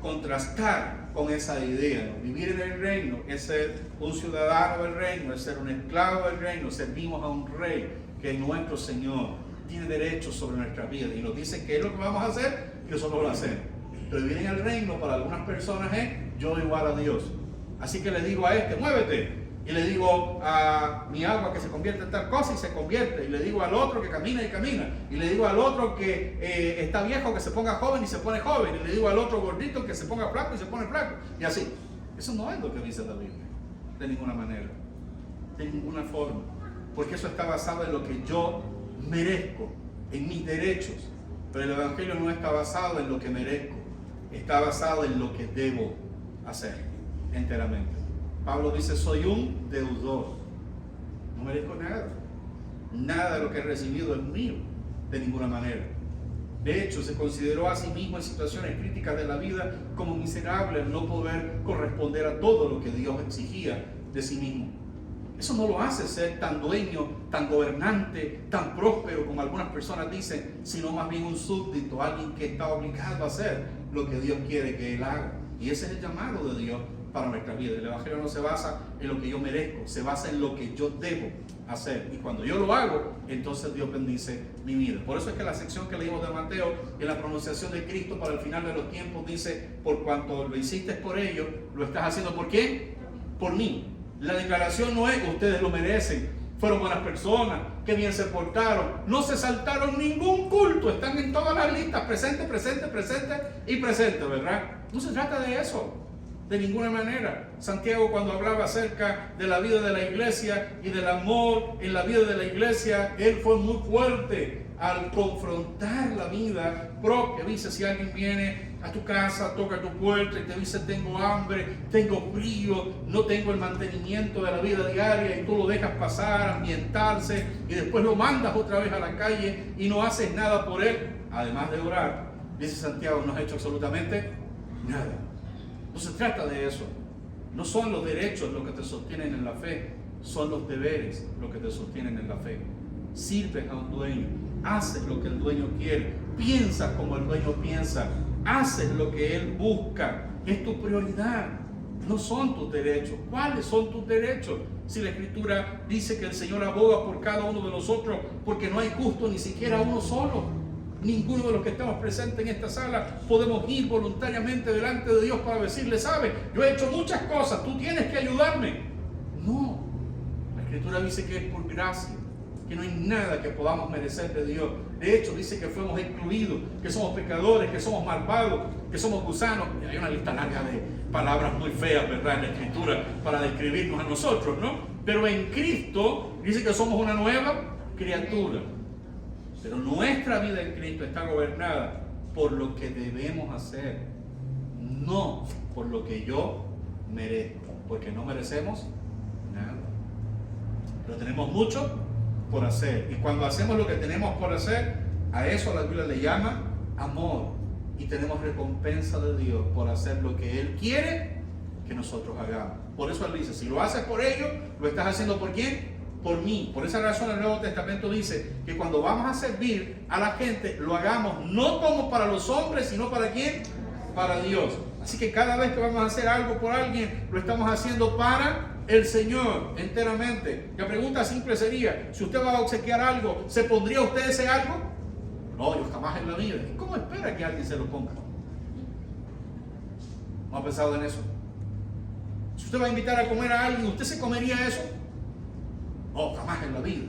contrastar con esa idea, ¿no? Vivir en el reino es ser un ciudadano del reino, es ser un esclavo del reino. Servimos a un rey que es nuestro Señor. Tiene derechos sobre nuestra vida y nos dice qué es lo que vamos a hacer y nosotros lo hacemos. Pero vivir en el reino para algunas personas es yo igual a Dios. Así que le digo a este, muévete. Y le digo a mi agua que se convierte en tal cosa y se convierte. Y le digo al otro que camina y camina. Y le digo al otro que está viejo que se ponga joven y se pone joven. Y le digo al otro gordito que se ponga flaco y se pone flaco. Y así. Eso no es lo que dice la Biblia. De ninguna manera. De ninguna forma. Porque eso está basado en lo que yo merezco. En mis derechos. Pero el evangelio no está basado en lo que merezco. Está basado en lo que debo hacer. Enteramente. Pablo dice: soy un deudor, no merezco nada, nada de lo que he recibido es mío, de ninguna manera. De hecho, se consideró a sí mismo en situaciones críticas de la vida como miserable al no poder corresponder a todo lo que Dios exigía de sí mismo. Eso no lo hace ser tan dueño, tan gobernante, tan próspero como algunas personas dicen, sino más bien un súbdito, alguien que está obligado a hacer lo que Dios quiere que él haga. Y ese es el llamado de Dios para nuestra vida. El evangelio no se basa en lo que yo merezco, se basa en lo que yo debo hacer. Y cuando yo lo hago, entonces Dios bendice mi vida. Por eso es que la sección que leímos de Mateo, en la pronunciación de Cristo para el final de los tiempos, dice: por cuanto lo hiciste por ellos, lo estás haciendo ¿por quién? Por mí. La declaración no es: ustedes lo merecen, fueron buenas personas, qué bien se portaron, no se saltaron ningún culto, están en todas las listas, presente, presente, presente y presente, ¿verdad? No se trata de eso. De ninguna manera. Santiago, cuando hablaba acerca de la vida de la iglesia y del amor en la vida de la iglesia, él fue muy fuerte al confrontar la vida propia. Dice: si alguien viene a tu casa, toca tu puerta y te dice: tengo hambre, tengo frío, no tengo el mantenimiento de la vida diaria, y tú lo dejas pasar, ambientarse, y después lo mandas otra vez a la calle y no haces nada por él, además de orar, dice Santiago, no has hecho absolutamente nada. No se trata de eso. No son los derechos los que te sostienen en la fe, son los deberes los que te sostienen en la fe. Sirves a un dueño, haces lo que el dueño quiere, piensas como el dueño piensa, haces lo que él busca. Es tu prioridad, no son tus derechos. ¿Cuáles son tus derechos? Si la Escritura dice que el Señor aboga por cada uno de nosotros, porque no hay justo ni siquiera uno solo. Ninguno de los que estamos presentes en esta sala podemos ir voluntariamente delante de Dios para decirle: ¿sabes? Yo he hecho muchas cosas, tú tienes que ayudarme. No, la Escritura dice que es por gracia, que no hay nada que podamos merecer de Dios. De hecho, dice que fuimos excluidos, que somos pecadores, que somos malvados, que somos gusanos. Y hay una lista larga de palabras muy feas, ¿verdad?, en la Escritura para describirnos a nosotros, ¿no? Pero en Cristo dice que somos una nueva criatura. Pero nuestra vida en Cristo está gobernada por lo que debemos hacer, no por lo que yo merezco, porque no merecemos nada. Pero tenemos mucho por hacer, y cuando hacemos lo que tenemos por hacer, a eso la Biblia le llama amor, y tenemos recompensa de Dios por hacer lo que Él quiere que nosotros hagamos. Por eso Él dice: si lo haces por ellos, ¿lo estás haciendo por quién? por mí. Por esa razón el Nuevo Testamento dice que cuando vamos a servir a la gente, lo hagamos no como para los hombres, sino para ¿quién? Para Dios. Así que cada vez que vamos a hacer algo por alguien, lo estamos haciendo para el Señor enteramente. La pregunta simple sería, si usted va a obsequiar algo, ¿se pondría usted ese algo? No, yo jamás en la vida. ¿Cómo espera que alguien se lo ponga? ¿No ha pensado en eso? Si usted va a invitar a comer a alguien, ¿usted se comería eso? No, jamás en la vida.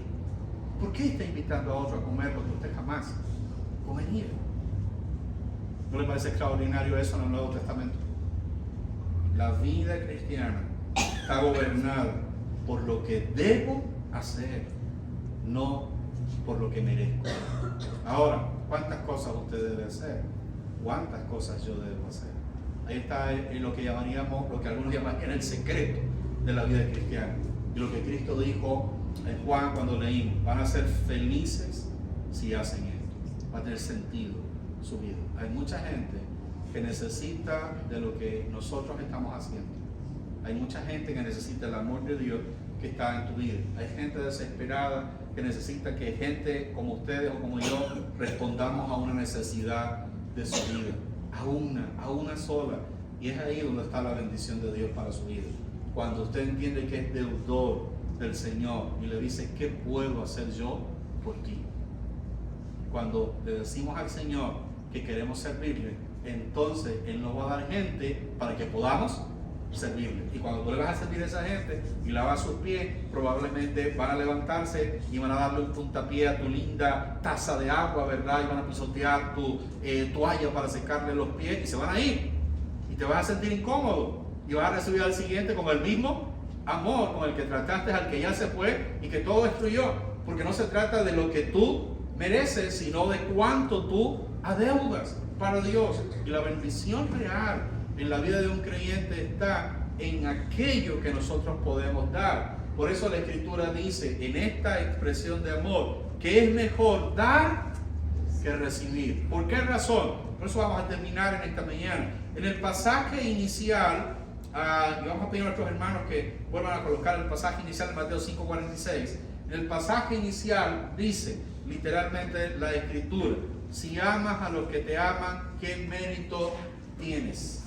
¿Por qué está invitando a otro a comer lo que usted jamás comería? ¿No le parece extraordinario eso en el Nuevo Testamento? La vida cristiana está gobernada por lo que debo hacer, no por lo que merezco. Ahora, ¿cuántas cosas usted debe hacer? ¿Cuántas cosas yo debo hacer? Ahí está lo que llamaríamos, lo que algunos llaman el secreto de la vida cristiana. Y lo que Cristo dijo en Juan cuando leímos, van a ser felices si hacen esto. Va a tener sentido su vida. Hay mucha gente que necesita de lo que nosotros estamos haciendo. Hay mucha gente que necesita el amor de Dios que está en tu vida. Hay gente desesperada que necesita que gente como ustedes o como yo respondamos a una necesidad de su vida. A una sola. Y es ahí donde está la bendición de Dios para su vida. Cuando usted entiende que es deudor del Señor y le dice, ¿qué puedo hacer yo por ti? Cuando le decimos al Señor que queremos servirle, entonces Él nos va a dar gente para que podamos servirle. Y cuando tú le vas a servir a esa gente y lavas sus pies, probablemente van a levantarse y van a darle un puntapié a tu linda taza de agua, ¿verdad? Y van a pisotear tu toalla para secarle los pies y se van a ir. Y te vas a sentir incómodo y vas a recibir al siguiente con el mismo amor con el que trataste al que ya se fue y que todo destruyó. Porque no se trata de lo que tú mereces, sino de cuánto tú adeudas para Dios. Y la bendición real en la vida de un creyente está en aquello que nosotros podemos dar. Por eso la Escritura dice en esta expresión de amor que es mejor dar que recibir. ¿Por qué razón? Por eso vamos a terminar en esta mañana. En el pasaje inicial, y vamos a pedir a nuestros hermanos que vuelvan a colocar el pasaje inicial de Mateo 5:46. En el pasaje inicial dice literalmente la Escritura: si amas a los que te aman, ¿qué mérito tienes?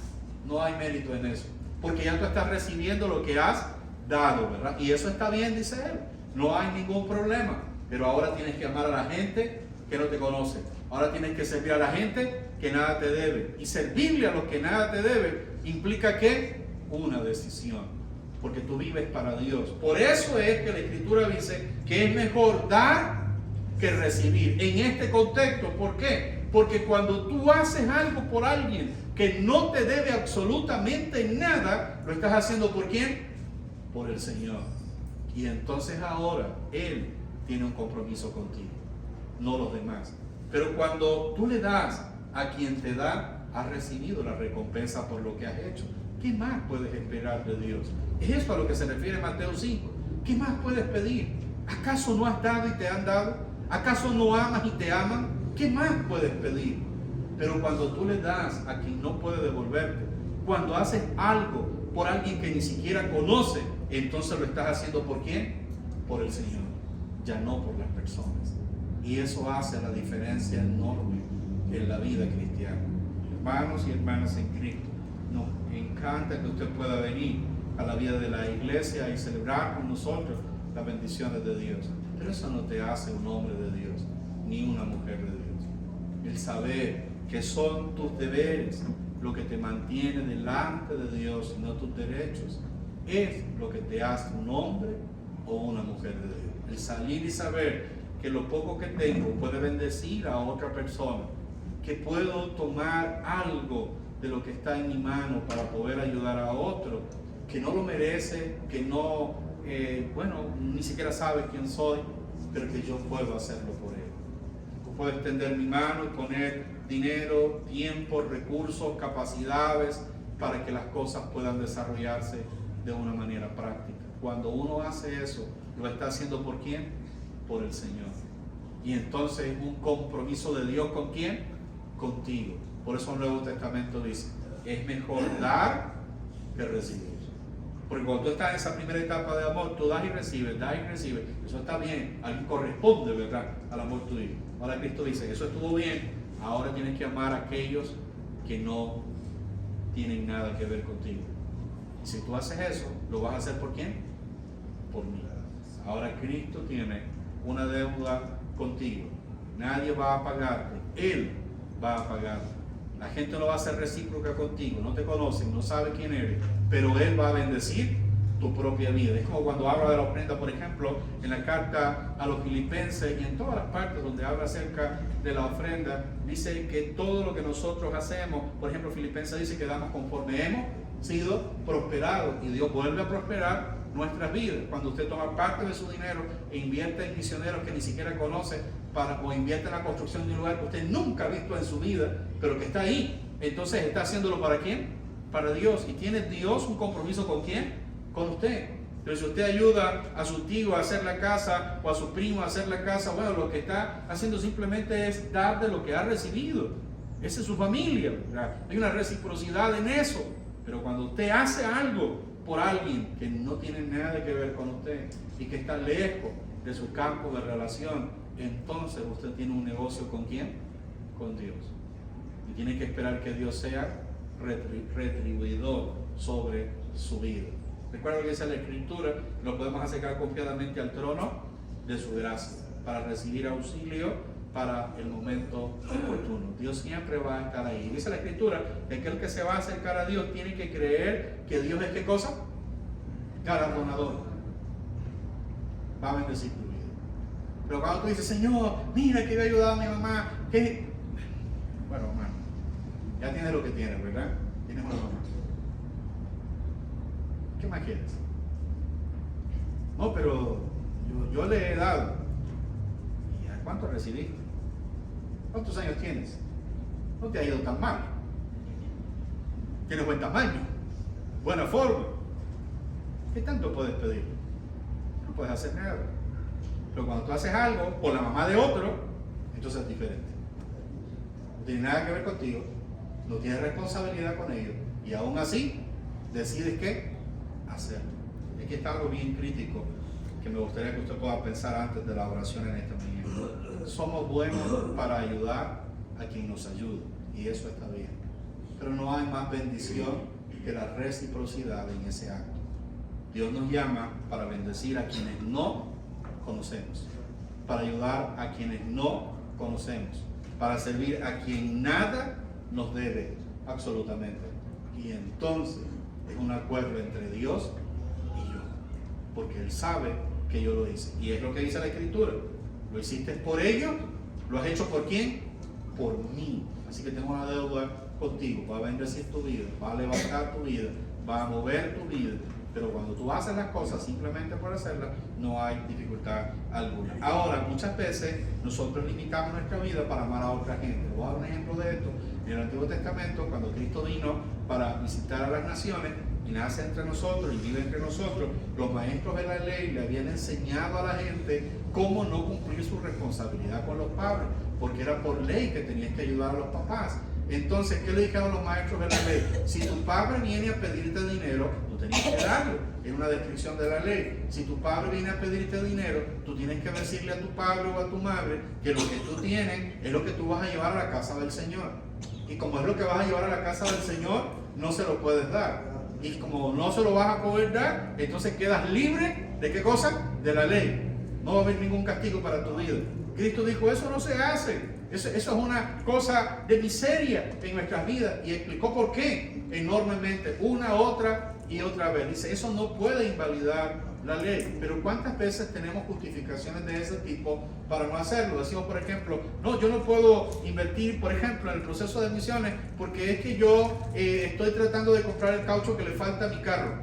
No hay mérito en eso, porque ya tú estás recibiendo lo que has dado, ¿verdad? Y eso está bien, dice él, no hay ningún problema, pero ahora tienes que amar a la gente que no te conoce, ahora tienes que servir a la gente que nada te debe, y servirle a los que nada te debe implica que una decisión, porque tú vives para Dios. Por eso es que la Escritura dice que es mejor dar que recibir en este contexto. ¿Por qué? Porque cuando tú haces algo por alguien que no te debe absolutamente nada, lo estás haciendo ¿por quién? Por el Señor. Y entonces ahora Él tiene un compromiso contigo, no los demás. Pero cuando tú le das a quien te da, has recibido la recompensa por lo que has hecho. ¿Qué más puedes esperar de Dios? Es eso a lo que se refiere Mateo 5. ¿Qué más puedes pedir? ¿Acaso no has dado y te han dado? ¿Acaso no amas y te aman? ¿Qué más puedes pedir? Pero cuando tú le das a quien no puede devolverte, cuando haces algo por alguien que ni siquiera conoce, entonces lo estás haciendo ¿por quién? Por el Señor, ya no por las personas. Y eso hace la diferencia enorme en la vida cristiana. Hermanos y hermanas en Cristo, nos encanta que usted pueda venir a la vida de la iglesia y celebrar con nosotros las bendiciones de Dios. Pero eso no te hace un hombre de Dios, ni una mujer de Dios. El saber que son tus deberes lo que te mantiene delante de Dios y no tus derechos, es lo que te hace un hombre o una mujer de Dios. El salir y saber que lo poco que tengo puede bendecir a otra persona, que puedo tomar algo de lo que está en mi mano para poder ayudar a otro que no lo merece, que no, ni siquiera sabe quién soy, pero que yo puedo hacerlo por él. Puedo extender mi mano y poner dinero, tiempo, recursos, capacidades para que las cosas puedan desarrollarse de una manera práctica. Cuando uno hace eso, lo está haciendo ¿por quién? Por el Señor. Y entonces un compromiso de Dios ¿con quién? Contigo. Por eso el Nuevo Testamento dice, es mejor dar que recibir. Porque cuando tú estás en esa primera etapa de amor, tú das y recibes. Eso está bien, alguien corresponde, ¿verdad?, al amor tuyo. Ahora Cristo dice, eso estuvo bien, ahora tienes que amar a aquellos que no tienen nada que ver contigo. Y si tú haces eso, ¿lo vas a hacer por quién? Por mí. Ahora Cristo tiene una deuda contigo. Nadie va a pagarte, Él va a pagarte. La gente no va a ser recíproca contigo, no te conocen, no sabe quién eres, pero Él va a bendecir tu propia vida. Es como cuando habla de la ofrenda, por ejemplo, en la carta a los filipenses y en todas las partes donde habla acerca de la ofrenda, dice que todo lo que nosotros hacemos, por ejemplo, Filipenses dice que damos conforme hemos sido prosperados, y Dios vuelve a prosperar nuestras vidas. Cuando usted toma parte de su dinero e invierte en misioneros que ni siquiera conoce, o invierte en la construcción de un lugar que usted nunca ha visto en su vida, pero que está ahí, entonces está haciéndolo ¿para quién? Para Dios. ¿Y tiene Dios un compromiso con quién? Con usted. Pero si usted ayuda a su tío a hacer la casa o a su primo a hacer la casa, bueno, lo que está haciendo simplemente es dar de lo que ha recibido. Esa es su familia, ¿verdad? Hay una reciprocidad en eso. Pero cuando usted hace algo por alguien que no tiene nada que ver con usted y que está lejos de su campo de relación, entonces usted tiene un negocio ¿con quién? Con Dios. Y tiene que esperar que Dios sea retribuidor sobre su vida. Recuerda que dice la Escritura, lo podemos acercar confiadamente al trono de su gracia para recibir auxilio para el momento oportuno. Dios siempre va a estar ahí. Dice la Escritura que aquel que se va a acercar a Dios tiene que creer que Dios es ¿qué cosa? Galardonador. Va a bendecir tu vida. Pero cuando tú dices, Señor, mira que he ayudado a mi mamá, que... Bueno, hermano, ya tienes lo que tienes, ¿verdad? Tienes una mamá. ¿Qué más quieres? No, pero yo le he dado. ¿Y a cuánto recibiste? ¿Cuántos años tienes? No te ha ido tan mal. Tienes buen tamaño, buena forma. ¿Qué tanto puedes pedir? No puedes hacer nada. Pero cuando tú haces algo por la mamá de otro, entonces es diferente. No tiene nada que ver contigo, no tienes responsabilidad con ellos, y aún así decides qué hacerlo. Aquí está algo bien crítico que me gustaría que usted pueda pensar antes de la oración en esta mañana. Somos buenos para ayudar a quien nos ayuda, y eso está bien, pero no hay más bendición que la reciprocidad en ese acto. Dios nos llama para bendecir a quienes no conocemos, para ayudar a quienes no conocemos, para servir a quien nada nos debe absolutamente. Y entonces es un acuerdo entre Dios y yo, porque Él sabe que yo lo hice, y es lo que dice la Escritura: lo hiciste por ellos, lo has hecho por quién, por mí. Así que tengo una deuda contigo. Va a bendecir tu vida, va a levantar tu vida, va a mover tu vida. Pero cuando tú haces las cosas simplemente por hacerlas, no hay dificultad alguna. Ahora, muchas veces nosotros limitamos nuestra vida para amar a otra gente. Voy a dar un ejemplo de esto. En el Antiguo Testamento, cuando Cristo vino para visitar a las naciones y nace entre nosotros y vive entre nosotros, los maestros de la ley le habían enseñado a la gente cómo no cumplir su responsabilidad con los padres, porque era por ley que tenías que ayudar a los papás. Entonces, ¿qué le dijeron los maestros de la ley? Si tu padre viene a pedirte dinero, tú tienes que darlo. Es una descripción de la ley. Si tu padre viene a pedirte dinero, tú tienes que decirle a tu padre o a tu madre que lo que tú tienes es lo que tú vas a llevar a la casa del Señor. Y como es lo que vas a llevar a la casa del Señor, no se lo puedes dar. Y como no se lo vas a poder dar, entonces quedas libre ¿de qué cosa? De la ley. No va a haber ningún castigo para tu vida. Cristo dijo, eso no se hace. Eso es una cosa de miseria en nuestras vidas, y explicó por qué enormemente, una, otra y otra vez. Dice, eso no puede invalidar la ley. Pero ¿cuántas veces tenemos justificaciones de ese tipo para no hacerlo? Decimos, por ejemplo, no, yo no puedo invertir, por ejemplo, en el proceso de misiones porque es que yo estoy tratando de comprar el caucho que le falta a mi carro.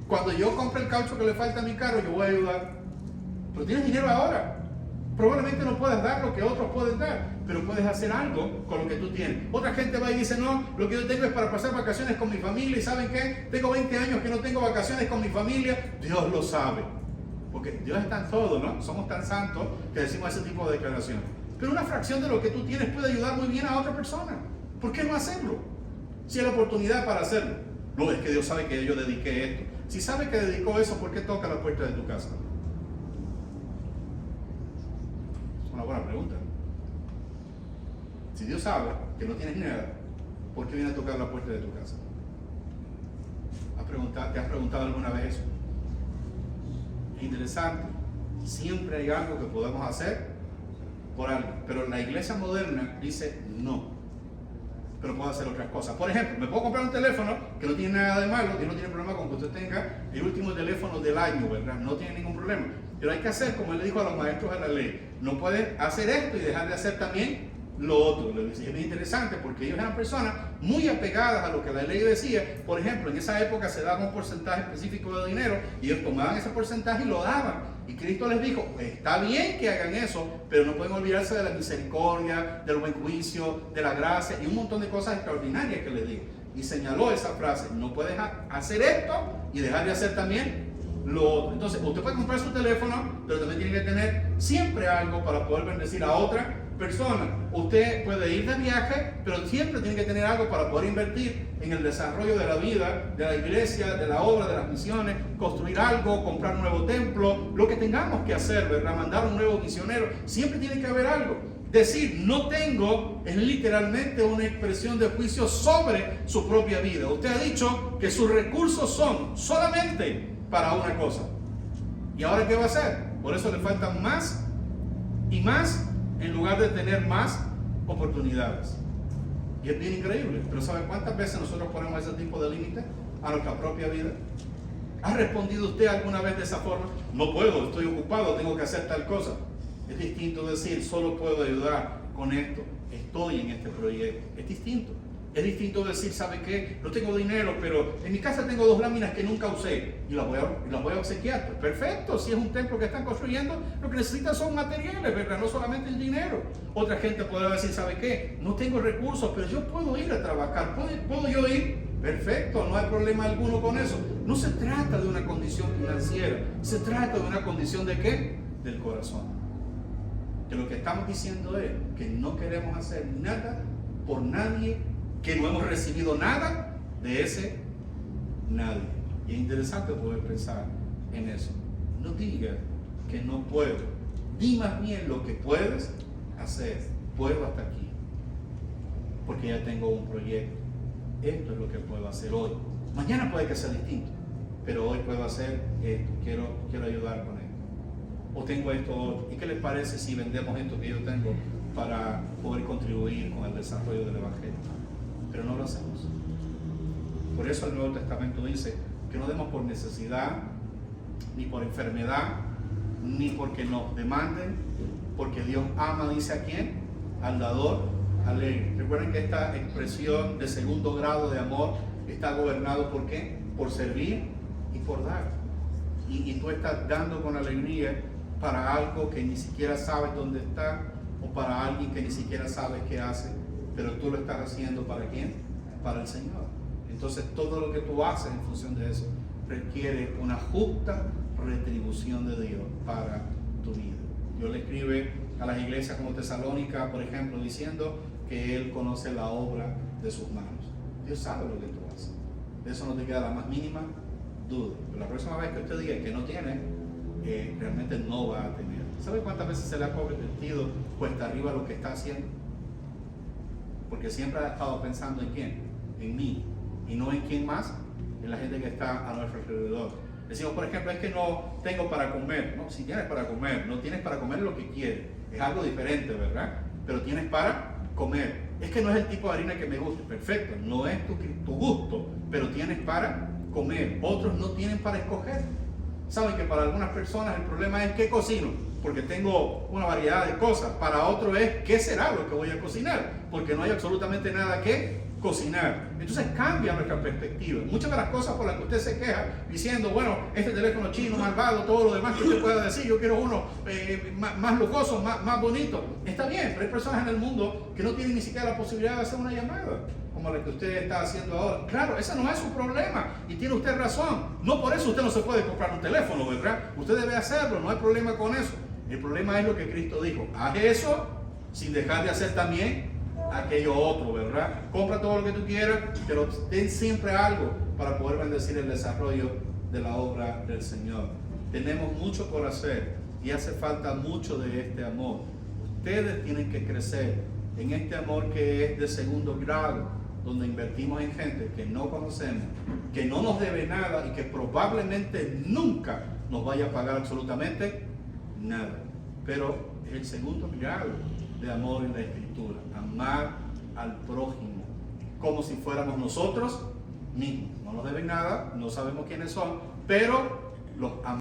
Cuando yo compre el caucho que le falta a mi carro, yo voy a ayudar. Pero tienes dinero ahora. Probablemente no puedas dar lo que otros pueden dar, pero puedes hacer algo con lo que tú tienes. Otra gente va y dice, no, lo que yo tengo es para pasar vacaciones con mi familia, y ¿saben qué? Tengo 20 años que no tengo vacaciones con mi familia. Dios lo sabe, porque Dios está en todo, ¿no? Somos tan santos que decimos ese tipo de declaraciones. Pero una fracción de lo que tú tienes puede ayudar muy bien a otra persona. ¿Por qué no hacerlo? Si hay la oportunidad para hacerlo. No, es que Dios sabe que yo dediqué esto. Si sabe que dedicó eso, ¿por qué toca la puerta de tu casa? Es una buena pregunta. Si Dios sabe que no tienes nada, ¿por qué viene a tocar la puerta de tu casa? ¿Te has preguntado alguna vez eso? Es interesante. Siempre hay algo que podemos hacer por algo. Pero la iglesia moderna dice no. Pero puedo hacer otras cosas. Por ejemplo, me puedo comprar un teléfono que no tiene nada de malo. Dios no tiene problema con que usted tenga el último teléfono del año, ¿verdad? No tiene ningún problema. Pero hay que hacer como él le dijo a los maestros de la ley. No puedes hacer esto y dejar de hacer también lo otro. Le decía, es bien interesante porque ellos eran personas muy apegadas a lo que la ley decía. Por ejemplo, en esa época se daba un porcentaje específico de dinero y ellos tomaban ese porcentaje y lo daban. Y Cristo les dijo, está bien que hagan eso, pero no pueden olvidarse de la misericordia, del buen juicio, de la gracia y un montón de cosas extraordinarias que les dijo. Y señaló esa frase, no puedes hacer esto y dejar de hacer también lo otro. Entonces, usted puede comprar su teléfono, pero también tiene que tener siempre algo para poder bendecir a otra persona. Usted puede ir de viaje, pero siempre tiene que tener algo para poder invertir en el desarrollo de la vida, de la iglesia, de la obra, de las misiones, construir algo, comprar un nuevo templo, lo que tengamos que hacer, ¿verdad? Mandar un nuevo misionero, siempre tiene que haber algo. Decir no tengo es literalmente una expresión de juicio sobre su propia vida. Usted ha dicho que sus recursos son solamente para una cosa. ¿Y ahora qué va a hacer? Por eso le faltan más y más en lugar de tener más oportunidades. Y es bien increíble, pero ¿sabe cuántas veces nosotros ponemos ese tipo de límite a nuestra propia vida? ¿Ha respondido usted alguna vez de esa forma? No puedo, estoy ocupado, tengo que hacer tal cosa. Es distinto decir, solo puedo ayudar con esto, estoy en este proyecto. Es distinto. Es distinto decir, ¿sabe qué? No tengo dinero, pero en mi casa tengo 2 láminas que nunca usé y las voy a obsequiar. Pues perfecto, si es un templo que están construyendo, lo que necesitan son materiales, ¿verdad? No solamente el dinero. Otra gente podrá decir, ¿sabe qué? No tengo recursos, pero yo puedo ir a trabajar. ¿Puedo yo ir? Perfecto, no hay problema alguno con eso. No se trata de una condición financiera, se trata de una condición ¿de qué? Del corazón. Que lo que estamos diciendo es que no queremos hacer nada por nadie, que no hemos recibido nada de ese nadie. Y es interesante poder pensar en eso. No diga que no puedo. Di más bien lo que puedes hacer. Puedo hasta aquí. Porque ya tengo un proyecto. Esto es lo que puedo hacer hoy. Mañana puede que sea distinto. Pero hoy puedo hacer esto. Quiero ayudar con esto. O tengo esto otro. ¿Y qué les parece si vendemos esto que yo tengo para poder contribuir con el desarrollo del Evangelio? Pero no lo hacemos. Por eso el Nuevo Testamento dice que no demos por necesidad, ni por enfermedad, ni porque nos demanden, porque Dios ama, dice a quién, al dador alegre. Recuerden que esta expresión de segundo grado de amor está gobernado por qué, por servir y por dar. Y tú estás dando con alegría para algo que ni siquiera sabes dónde está, o para alguien que ni siquiera sabes qué hace, pero tú lo estás haciendo ¿para quién? Para el Señor. Entonces todo lo que tú haces en función de eso requiere una justa retribución de Dios para tu vida. Dios le escribe a las iglesias como Tesalónica, por ejemplo, diciendo que Él conoce la obra de sus manos. Dios sabe lo que tú haces. De eso no te queda la más mínima duda. Pero la próxima vez que usted diga que no tiene, realmente no va a tener. ¿Sabe cuántas veces se le ha convertido cuesta arriba lo que está haciendo? Porque siempre ha estado pensando en quién, en mí, y no en quién más, en la gente que está a nuestro alrededor. Decimos, por ejemplo, es que no tengo para comer. No, si tienes para comer, no tienes para comer lo que quieres. Es algo diferente, ¿verdad? Pero tienes para comer. Es que no es el tipo de harina que me guste. Perfecto, no es tu gusto, pero tienes para comer. Otros no tienen para escoger. Saben que para algunas personas el problema es ¿qué cocino? Porque tengo una variedad de cosas. Para otro es ¿qué será lo que voy a cocinar? Porque no hay absolutamente nada que cocinar. Entonces cambia nuestra perspectiva. Muchas de las cosas por las que usted se queja diciendo, bueno, este teléfono chino, malvado, todo lo demás que usted pueda decir, yo quiero uno más lujoso, más bonito. Está bien, pero hay personas en el mundo que no tienen ni siquiera la posibilidad de hacer una llamada como la que usted está haciendo ahora. Claro, ese no es su problema y tiene usted razón. No por eso usted no se puede comprar un teléfono, ¿verdad? Usted debe hacerlo, no hay problema con eso. El problema es lo que Cristo dijo. Haz eso sin dejar de hacer también aquello otro, ¿verdad? Compra todo lo que tú quieras, pero ten siempre algo para poder bendecir el desarrollo de la obra del Señor. Tenemos mucho por hacer y hace falta mucho de este amor. Ustedes tienen que crecer en este amor que es de segundo grado, donde invertimos en gente que no conocemos, que no nos debe nada y que probablemente nunca nos vaya a pagar absolutamente nada. Pero es el segundo grado de amor en la Escritura, amar al prójimo como si fuéramos nosotros mismos. No nos deben nada, no sabemos quiénes son, pero los amamos.